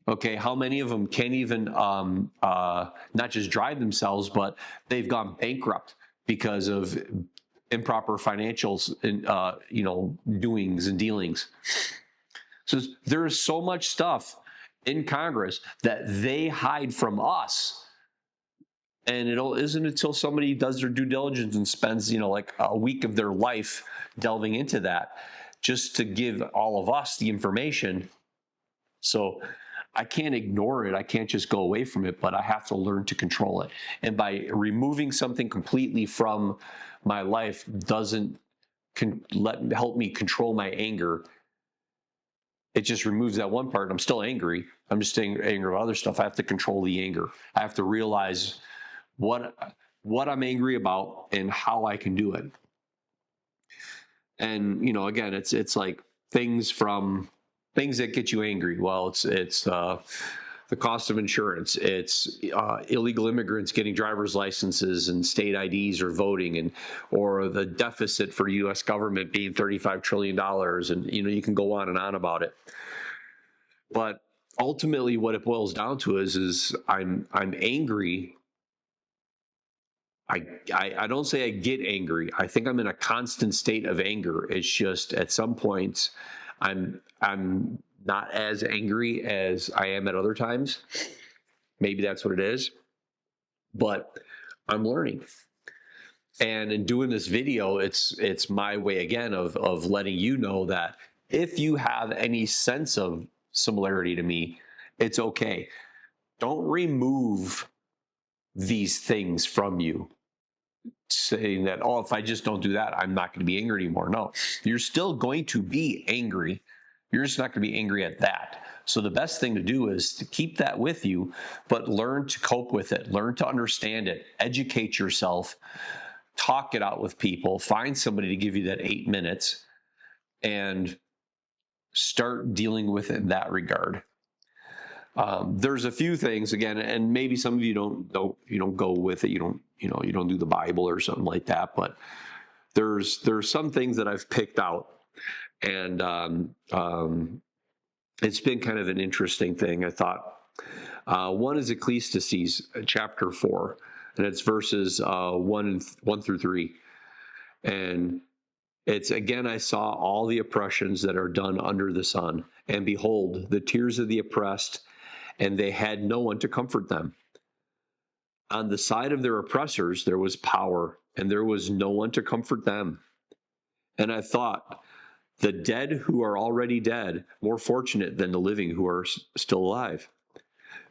Okay, how many of them can't even not just drive themselves, but they've gone bankrupt because of improper financials and doings and dealings. So there is so much stuff in Congress that they hide from us. And it isn't until somebody does their due diligence and spends, like a week of their life delving into that just to give all of us the information. So I can't ignore it. I can't just go away from it, but I have to learn to control it. And by removing something completely from my life doesn't help me control my anger. It just removes that one part. I'm still angry. I'm just angry about other stuff. I have to control the anger. I have to realize what I'm angry about and how I can do it. And, again, it's like things that get you angry. Well, it's the cost of insurance. It's illegal immigrants getting driver's licenses and state IDs or voting, or the deficit for U.S. government being $35 trillion. And, you can go on and on about it. But ultimately what it boils down to is I'm angry. I don't say I get angry. I think I'm in a constant state of anger. It's just at some points I'm not as angry as I am at other times. Maybe that's what it is. But I'm learning. And in doing this video, it's my way again of letting you know that if you have any sense of similarity to me, it's okay. Don't remove these things from you, saying that, oh, if I just don't do that, I'm not going to be angry anymore. No, you're still going to be angry. You're just not going to be angry at that. So the best thing to do is to keep that with you, but learn to cope with it, learn to understand it, educate yourself, talk it out with people, find somebody to give you that 8 minutes, and start dealing with it in that regard. There's a few things, again, and maybe some of you don't go with it. You don't do the Bible or something like that, but there's some things that I've picked out, and it's been kind of an interesting thing, I thought. One is Ecclesiastes chapter 4, and it's verses 1 through 3. And it's, again, I saw all the oppressions that are done under the sun, and behold, the tears of the oppressed, and they had no one to comfort them. On the side of their oppressors, there was power, and there was no one to comfort them. And I thought, the dead who are already dead, more fortunate than the living who are still alive.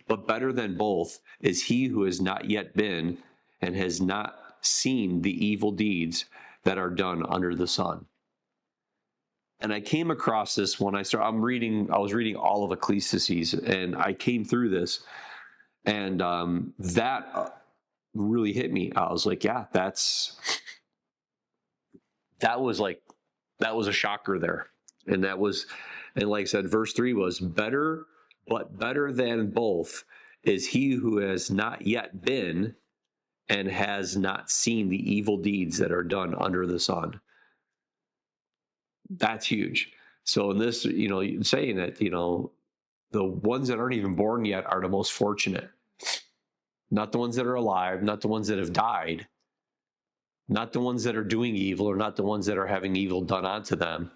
But better than both is he who has not yet been and has not seen the evil deeds that are done under the sun. And I came across this when I was reading all of Ecclesiastes, and I came through this, and that really hit me. I was like, yeah, that was a shocker there. And like I said, verse 3 was better, but better than both is he who has not yet been and has not seen the evil deeds that are done under the sun. That's huge. So in this, saying that, the ones that aren't even born yet are the most fortunate. Not the ones that are alive, not the ones that have died, not the ones that are doing evil, or not the ones that are having evil done onto them,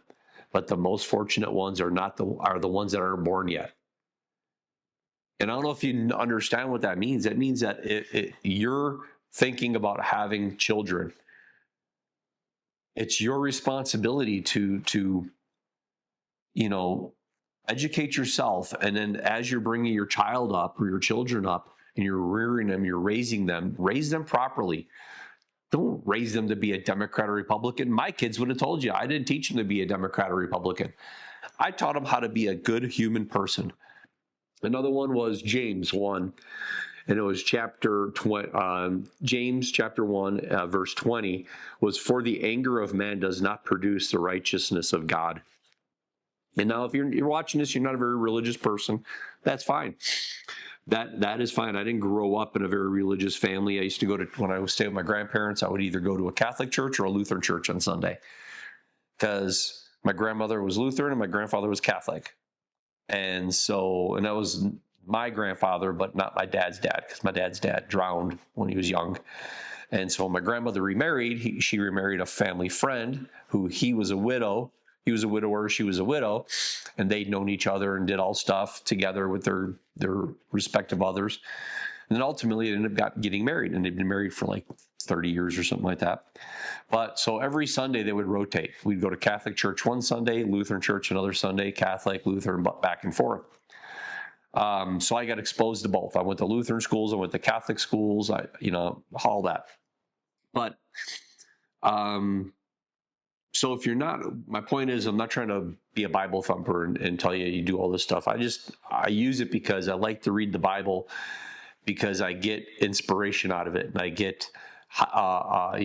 but the most fortunate ones are the ones that aren't born yet. And I don't know if you understand what that means. That means that you're thinking about having children. It's your responsibility to educate yourself. And then as you're bringing your child up or your children up and you're rearing them, you're raising them, raise them properly. Don't raise them to be a Democrat or Republican. My kids would have told you, I didn't teach them to be a Democrat or Republican. I taught them how to be a good human person. Another one was James 1. And it was James chapter 1, verse 20, was, for the anger of man does not produce the righteousness of God. And now if you're watching this, you're not a very religious person, that's fine. That is fine. I didn't grow up in a very religious family. I used to when I was staying with my grandparents, I would either go to a Catholic church or a Lutheran church on Sunday, because my grandmother was Lutheran and my grandfather was Catholic. And that was my grandfather, but not my dad's dad, because my dad's dad drowned when he was young. And so my grandmother remarried. She remarried a family friend who he was a widow. He was a widower. She was a widow. And they'd known each other and did all stuff together with their respective others. And then ultimately they ended up getting married. And they've been married for like 30 years or something like that. But so every Sunday they would rotate. We'd go to Catholic church one Sunday, Lutheran church another Sunday, Catholic, Lutheran, back and forth. So I got exposed to both. I went to Lutheran schools, I went to Catholic schools, all that. But so if you're not, my point is, I'm not trying to be a Bible thumper and tell you do all this stuff. I use it because I like to read the Bible, because I get inspiration out of it, and I get I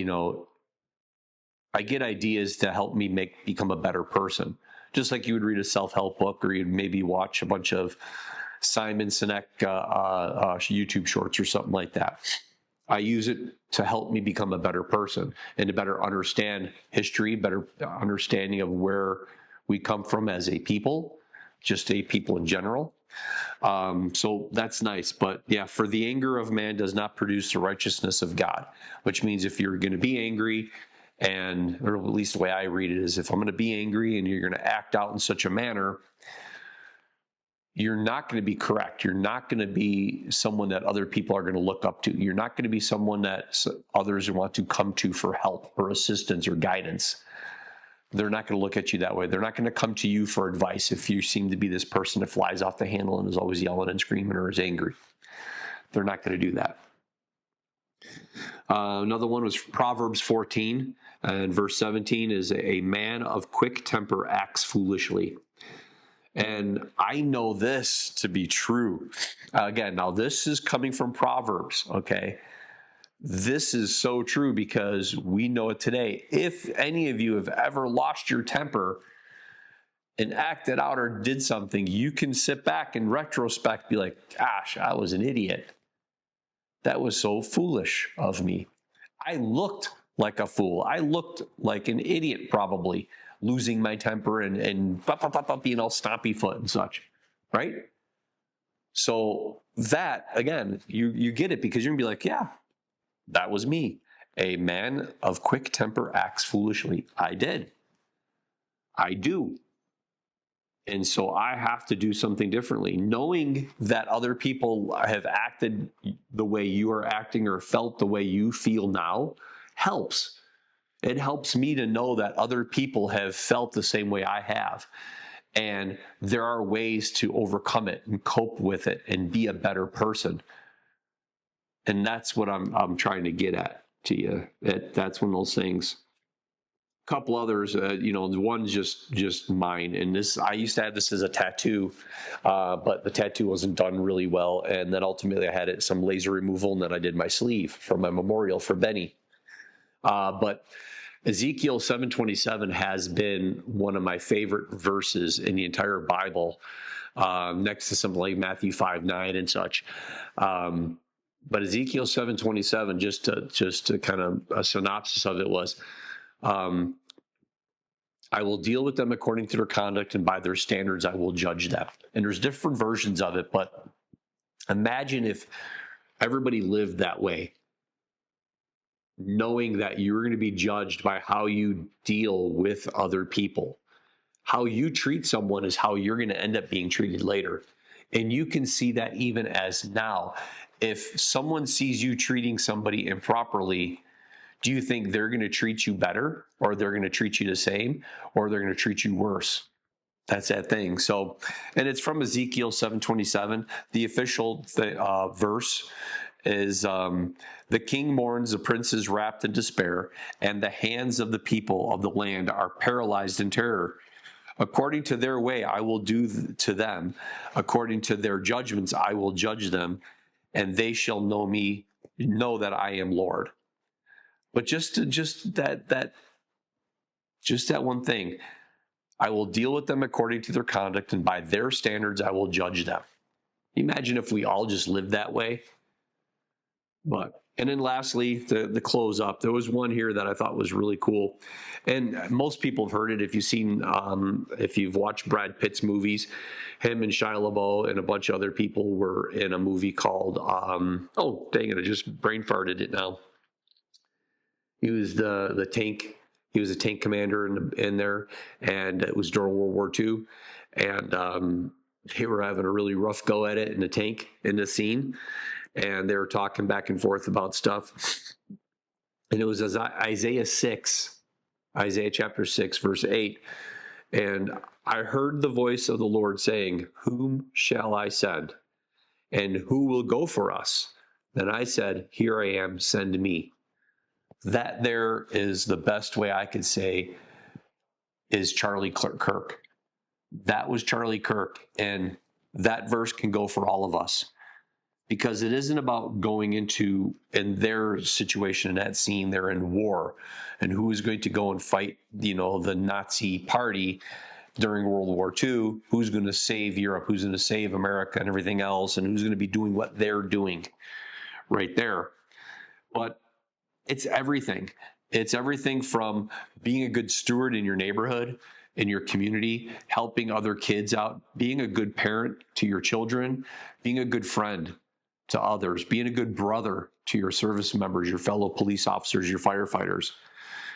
get ideas to help me become a better person. Just like you would read a self-help book, or you'd maybe watch a bunch of Simon Sinek YouTube shorts or something like that. I use it to help me become a better person and to better understand history, better understanding of where we come from as a people, just a people in general. So that's nice. But yeah, for the anger of man does not produce the righteousness of God, which means if you're going to be angry, or at least the way I read it is, if I'm going to be angry and you're going to act out in such a manner, you're not going to be correct. You're not going to be someone that other people are going to look up to. You're not going to be someone that others want to come to for help or assistance or guidance. They're not going to look at you that way. They're not going to come to you for advice if you seem to be this person that flies off the handle and is always yelling and screaming or is angry. They're not going to do that. Another one was Proverbs 14, and verse 17 is, a man of quick temper acts foolishly. And I know this to be true. Again, now this is coming from Proverbs, okay? This is so true because we know it today. If any of you have ever lost your temper and acted out or did something, you can sit back in retrospect, be like, gosh, I was an idiot. That was so foolish of me. I looked like a fool. I looked like an idiot, probably, losing my temper and being all stompy foot and such, right? So that, again, you get it, because you're going to be like, yeah, that was me. A man of quick temper acts foolishly. I did. I do. And so I have to do something differently. Knowing that other people have acted the way you are acting or felt the way you feel now helps. It helps me to know that other people have felt the same way I have. And there are ways to overcome it and cope with it and be a better person. And that's what I'm trying to get at to you. That's one of those things. A couple others, one's just mine. And this, I used to have this as a tattoo, but the tattoo wasn't done really well. And then ultimately I had some laser removal, and then I did my sleeve for my memorial for Benny. But Ezekiel 7:27 has been one of my favorite verses in the entire Bible, next to something like Matthew 5:9 and such. But Ezekiel 7:27, just to kind of a synopsis of it was, I will deal with them according to their conduct, and by their standards I will judge them. And there's different versions of it, but imagine if everybody lived that way, knowing that you're going to be judged by how you deal with other people. How you treat someone is how you're going to end up being treated later. And you can see that even as now. If someone sees you treating somebody improperly, do you think they're going to treat you better, or they're going to treat you the same, or they're going to treat you worse? That's that thing. So, and it's from Ezekiel 7:27. The official verse is, the king mourns, the prince is wrapped in despair, and the hands of the people of the land are paralyzed in terror. According to their way, I will do to them. According to their judgments, I will judge them, and they shall know that I am Lord. But just that one thing, I will deal with them according to their conduct, and by their standards, I will judge them. Imagine if we all just lived that way. And then lastly, the close up, there was one here that I thought was really cool. And most people have heard it. If you've watched Brad Pitt's movies, him and Shia LaBeouf and a bunch of other people were in a movie called, I just brain farted it now. He was the tank. He was a tank commander in there, and it was during World War II. And they were having a really rough go at it in the tank in the scene, and they were talking back and forth about stuff. And it was Isaiah chapter 6, verse 8. And I heard the voice of the Lord saying, "Whom shall I send? And who will go for us?" Then I said, "Here I am, send me." That there is the best way I could say is Charlie Kirk. That was Charlie Kirk. And that verse can go for all of us, because it isn't about going into, in their situation, in that scene, they're in war, and who is going to go and fight, the Nazi party during World War II, who's going to save Europe, who's going to save America and everything else, and who's going to be doing what they're doing right there. But it's everything. It's everything from being a good steward in your neighborhood, in your community, helping other kids out, being a good parent to your children, being a good friend to others, being a good brother to your service members, your fellow police officers, your firefighters.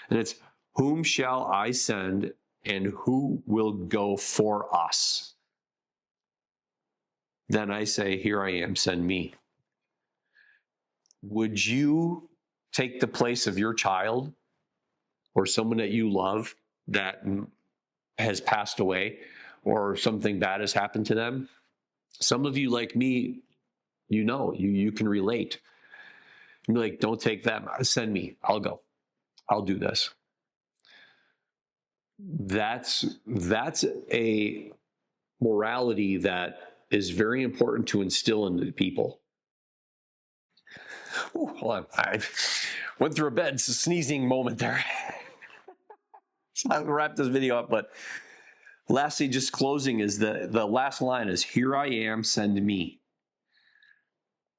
And it's, whom shall I send, and who will go for us? Then I say, here I am, send me. Would you take the place of your child or someone that you love that has passed away or something bad has happened to them? Some of you, like me, you can relate. You're like, don't take that, send me, I'll go, I'll do this. That's a morality that is very important to instill into people. Ooh, hold on, I went through a sneezing moment there. So I'll wrap this video up, but lastly, just closing, is the last line is, here I am, send me.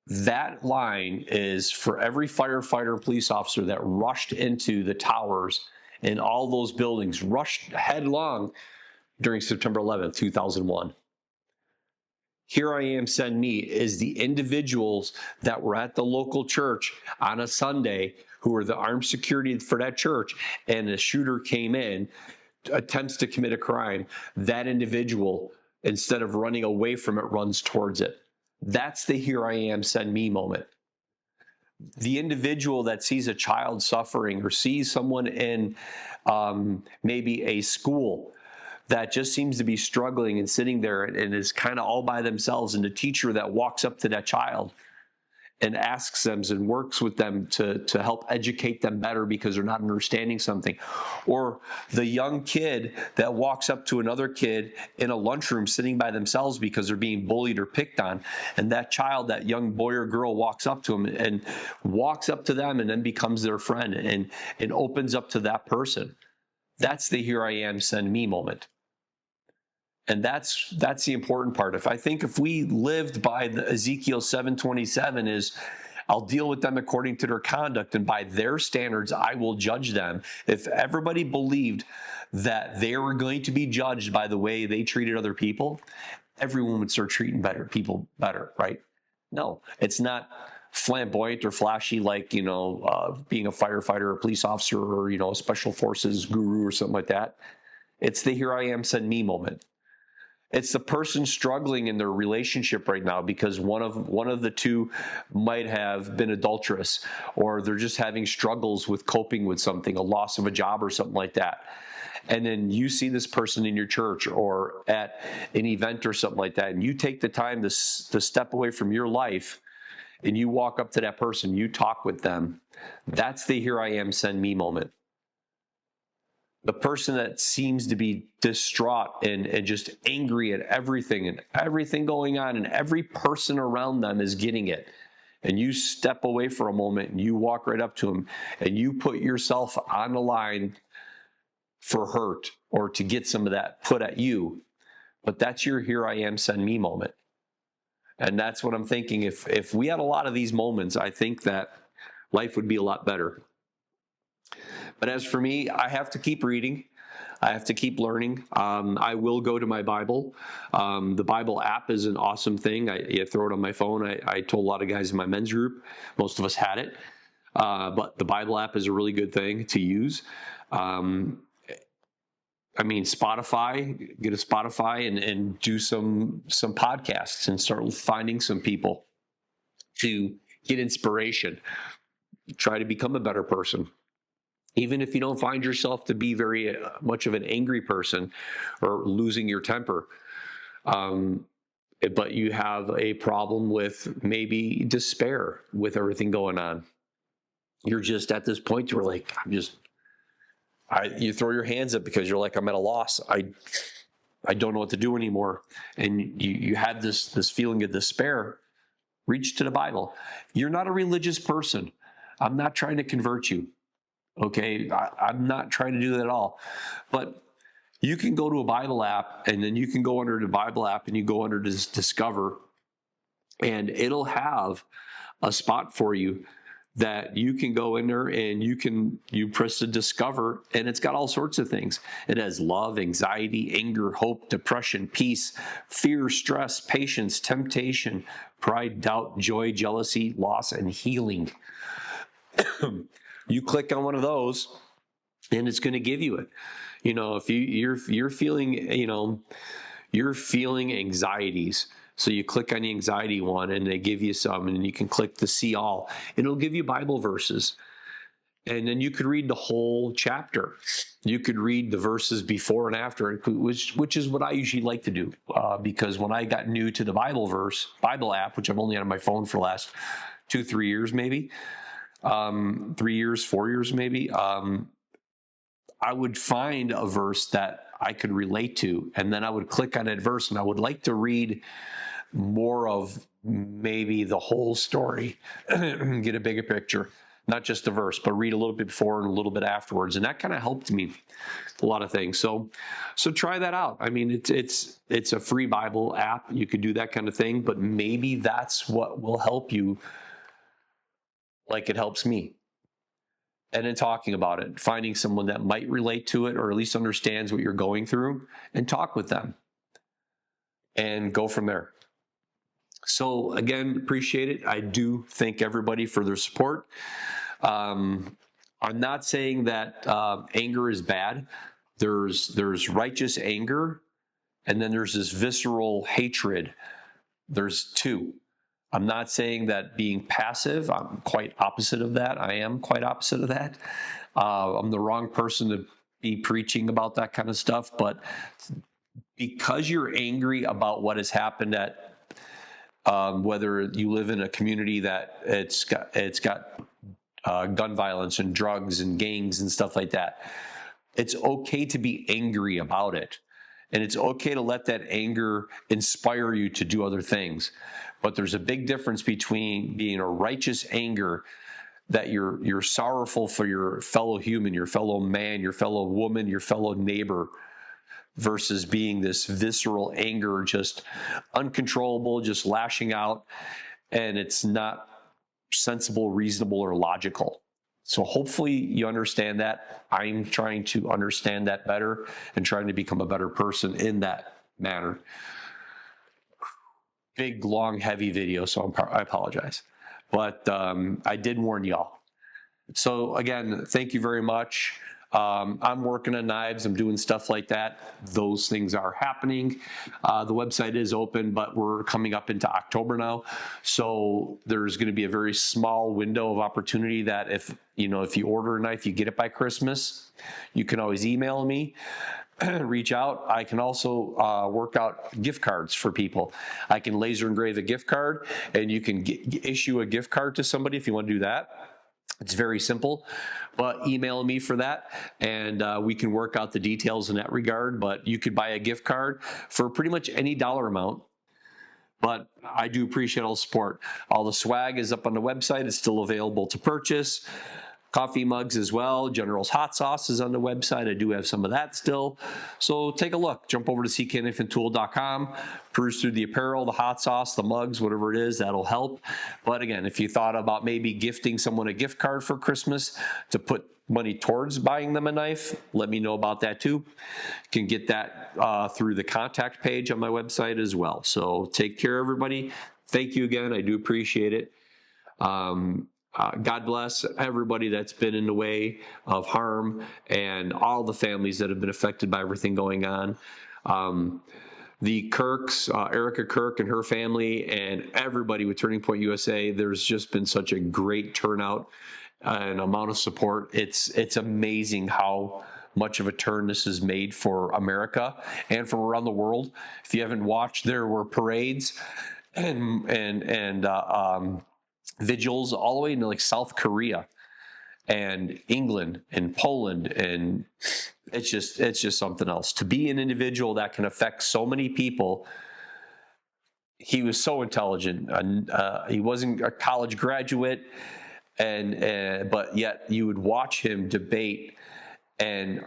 That line is for every firefighter and police officer that rushed into the towers and all those buildings, rushed headlong during September 11th, 2001. Here I am, send me is the individuals that were at the local church on a Sunday who were the armed security for that church, and a shooter came in, attempts to commit a crime. That individual, instead of running away from it, runs towards it. That's the here I am, send me moment. The individual that sees a child suffering or sees someone in maybe a school that just seems to be struggling and sitting there and is kind of all by themselves, and the teacher that walks up to that child and asks them and works with them to help educate them better because they're not understanding something. Or the young kid that walks up to another kid in a lunchroom sitting by themselves because they're being bullied or picked on. And that child, that young boy or girl, walks up to them and walks up to them and then becomes their friend and opens up to that person. That's the here I am, send me moment. And that's the important part. If we lived by the Ezekiel 7:27 is, I'll deal with them according to their conduct, and by their standards I will judge them. If everybody believed that they were going to be judged by the way they treated other people, everyone would start treating people better, right? No, it's not flamboyant or flashy like, being a firefighter or a police officer or, a special forces guru or something like that. It's the here I am, send me moment. It's the person struggling in their relationship right now because one of the two might have been adulterous, or they're just having struggles with coping with something, a loss of a job or something like that. And then you see this person in your church or at an event or something like that, and you take the time to step away from your life and you walk up to that person, you talk with them. That's the here I am, send me moment. The person that seems to be distraught and just angry at everything and everything going on, and every person around them is getting it. And you step away for a moment and you walk right up to them and you put yourself on the line for hurt or to get some of that put at you. But that's your here I am, send me moment. And that's what I'm thinking. If we had a lot of these moments, I think that life would be a lot better. But as for me, I have to keep reading. I have to keep learning. I will go to my Bible. The Bible app is an awesome thing. I throw it on my phone. I told a lot of guys in my men's group. Most of us had it. But the Bible app is a really good thing to use. Spotify, get a Spotify and do some podcasts and start finding some people to get inspiration. Try to become a better person. Even if you don't find yourself to be very much of an angry person or losing your temper, but you have a problem with maybe despair with everything going on. You're just at this point where like, you throw your hands up because you're like, I'm at a loss. I don't know what to do anymore. And you had this feeling of despair. Reach to the Bible. You're not a religious person. I'm not trying to convert you. Okay. I'm not trying to do that at all. But you can go to a Bible app, and then you can go under the Bible app and you go under this Discover, and it'll have a spot for you that you can go in there and you press the Discover, and it's got all sorts of things. It has love, anxiety, anger, hope, depression, peace, fear, stress, patience, temptation, pride, doubt, joy, jealousy, loss, and healing. You click on one of those and it's going to give you it. If you're feeling, you're feeling anxieties. So you click on the anxiety one and they give you some, and you can click the see all. It'll give you Bible verses. And then you could read the whole chapter. You could read the verses before and after, which is what I usually like to do. Because when I got new to the Bible app, which I've only had on my phone for the last 2-3 years, maybe, 3 years, 4 years, maybe, I would find a verse that I could relate to, and then I would click on that verse, and I would like to read more of maybe the whole story, get a bigger picture, not just the verse, but read a little bit before and a little bit afterwards. And that kind of helped me a lot of things. So try that out. I mean, it's a free Bible app. You could do that kind of thing, but maybe that's what will help you, like it helps me. And then talking about it, finding someone that might relate to it or at least understands what you're going through, and talk with them and go from there. So again, appreciate it. I do thank everybody for their support. I'm not saying that anger is bad. There's righteous anger, and then there's this visceral hatred. There's two. I'm not saying that being passive, I'm quite opposite of that. I am quite opposite of that. I'm the wrong person to be preaching about that kind of stuff. But because you're angry about what has happened at, whether you live in a community that it's got gun violence and drugs and gangs and stuff like that, it's okay to be angry about it. And it's okay to let that anger inspire you to do other things. But there's a big difference between being a righteous anger, that you're sorrowful for your fellow human, your fellow man, your fellow woman, your fellow neighbor, versus being this visceral anger, just uncontrollable, just lashing out, and it's not sensible, reasonable, or logical. So hopefully you understand that. I'm trying to understand that better and trying to become a better person in that manner. Big, long, heavy video, so I apologize. But I did warn y'all. So again, thank you very much. I'm working on knives. I'm doing stuff like that. Those things are happening. The website is open, but we're coming up into October now. So there's going to be a very small window of opportunity that if you order a knife, you get it by Christmas. You can always email me, reach out. I can also work out gift cards for people. I can laser engrave a gift card, and you can issue a gift card to somebody if you want to do that. It's very simple, but email me for that, and we can work out the details in that regard. But you could buy a gift card for pretty much any dollar amount. But I do appreciate all the support. All the swag is up on the website. It's still available to purchase. Coffee mugs as well. General's hot sauce is on the website. I do have some of that still. So take a look. Jump over to ckninfanttool.com. Peruse through the apparel, the hot sauce, the mugs, whatever it is, that'll help. But again, if you thought about maybe gifting someone a gift card for Christmas to put money towards buying them a knife, let me know about that too. You can get that through the contact page on my website as well. So take care, everybody. Thank you again. I do appreciate it. God bless everybody that's been in the way of harm and all the families that have been affected by everything going on. The Kirks, Erica Kirk and her family, and everybody with Turning Point USA, there's just been such a great turnout and amount of support. It's amazing how much of a turn this has made for America and from around the world. If you haven't watched, there were parades and vigils all the way into like South Korea and England and Poland, and it's just something else to be an individual that can affect so many people. He was so intelligent. He wasn't a college graduate, but yet you would watch him debate and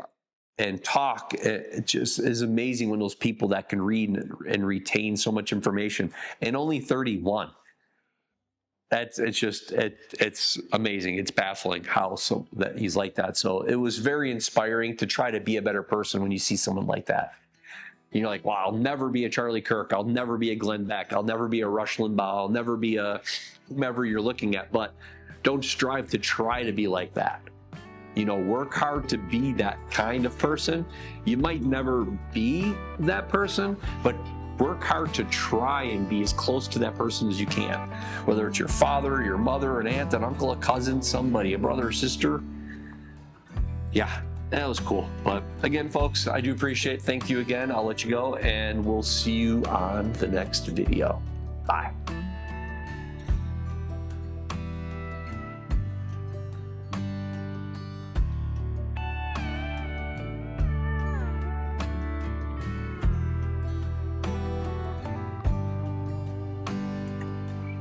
talk. It just is amazing when those people that can read and retain so much information, and only 31. It's amazing. It's baffling how so that he's like that. So it was very inspiring to try to be a better person when you see someone like that. You're like, wow, I'll never be a Charlie Kirk. I'll never be a Glenn Beck. I'll never be a Rush Limbaugh. I'll never be a whomever you're looking at. But don't strive to try to be like that. Work hard to be that kind of person. You might never be that person, but work hard to try and be as close to that person as you can. Whether it's your father, your mother, an aunt, an uncle, a cousin, somebody, a brother or sister. Yeah, that was cool. But again, folks, I do appreciate it. Thank you again. I'll let you go, and we'll see you on the next video. Bye.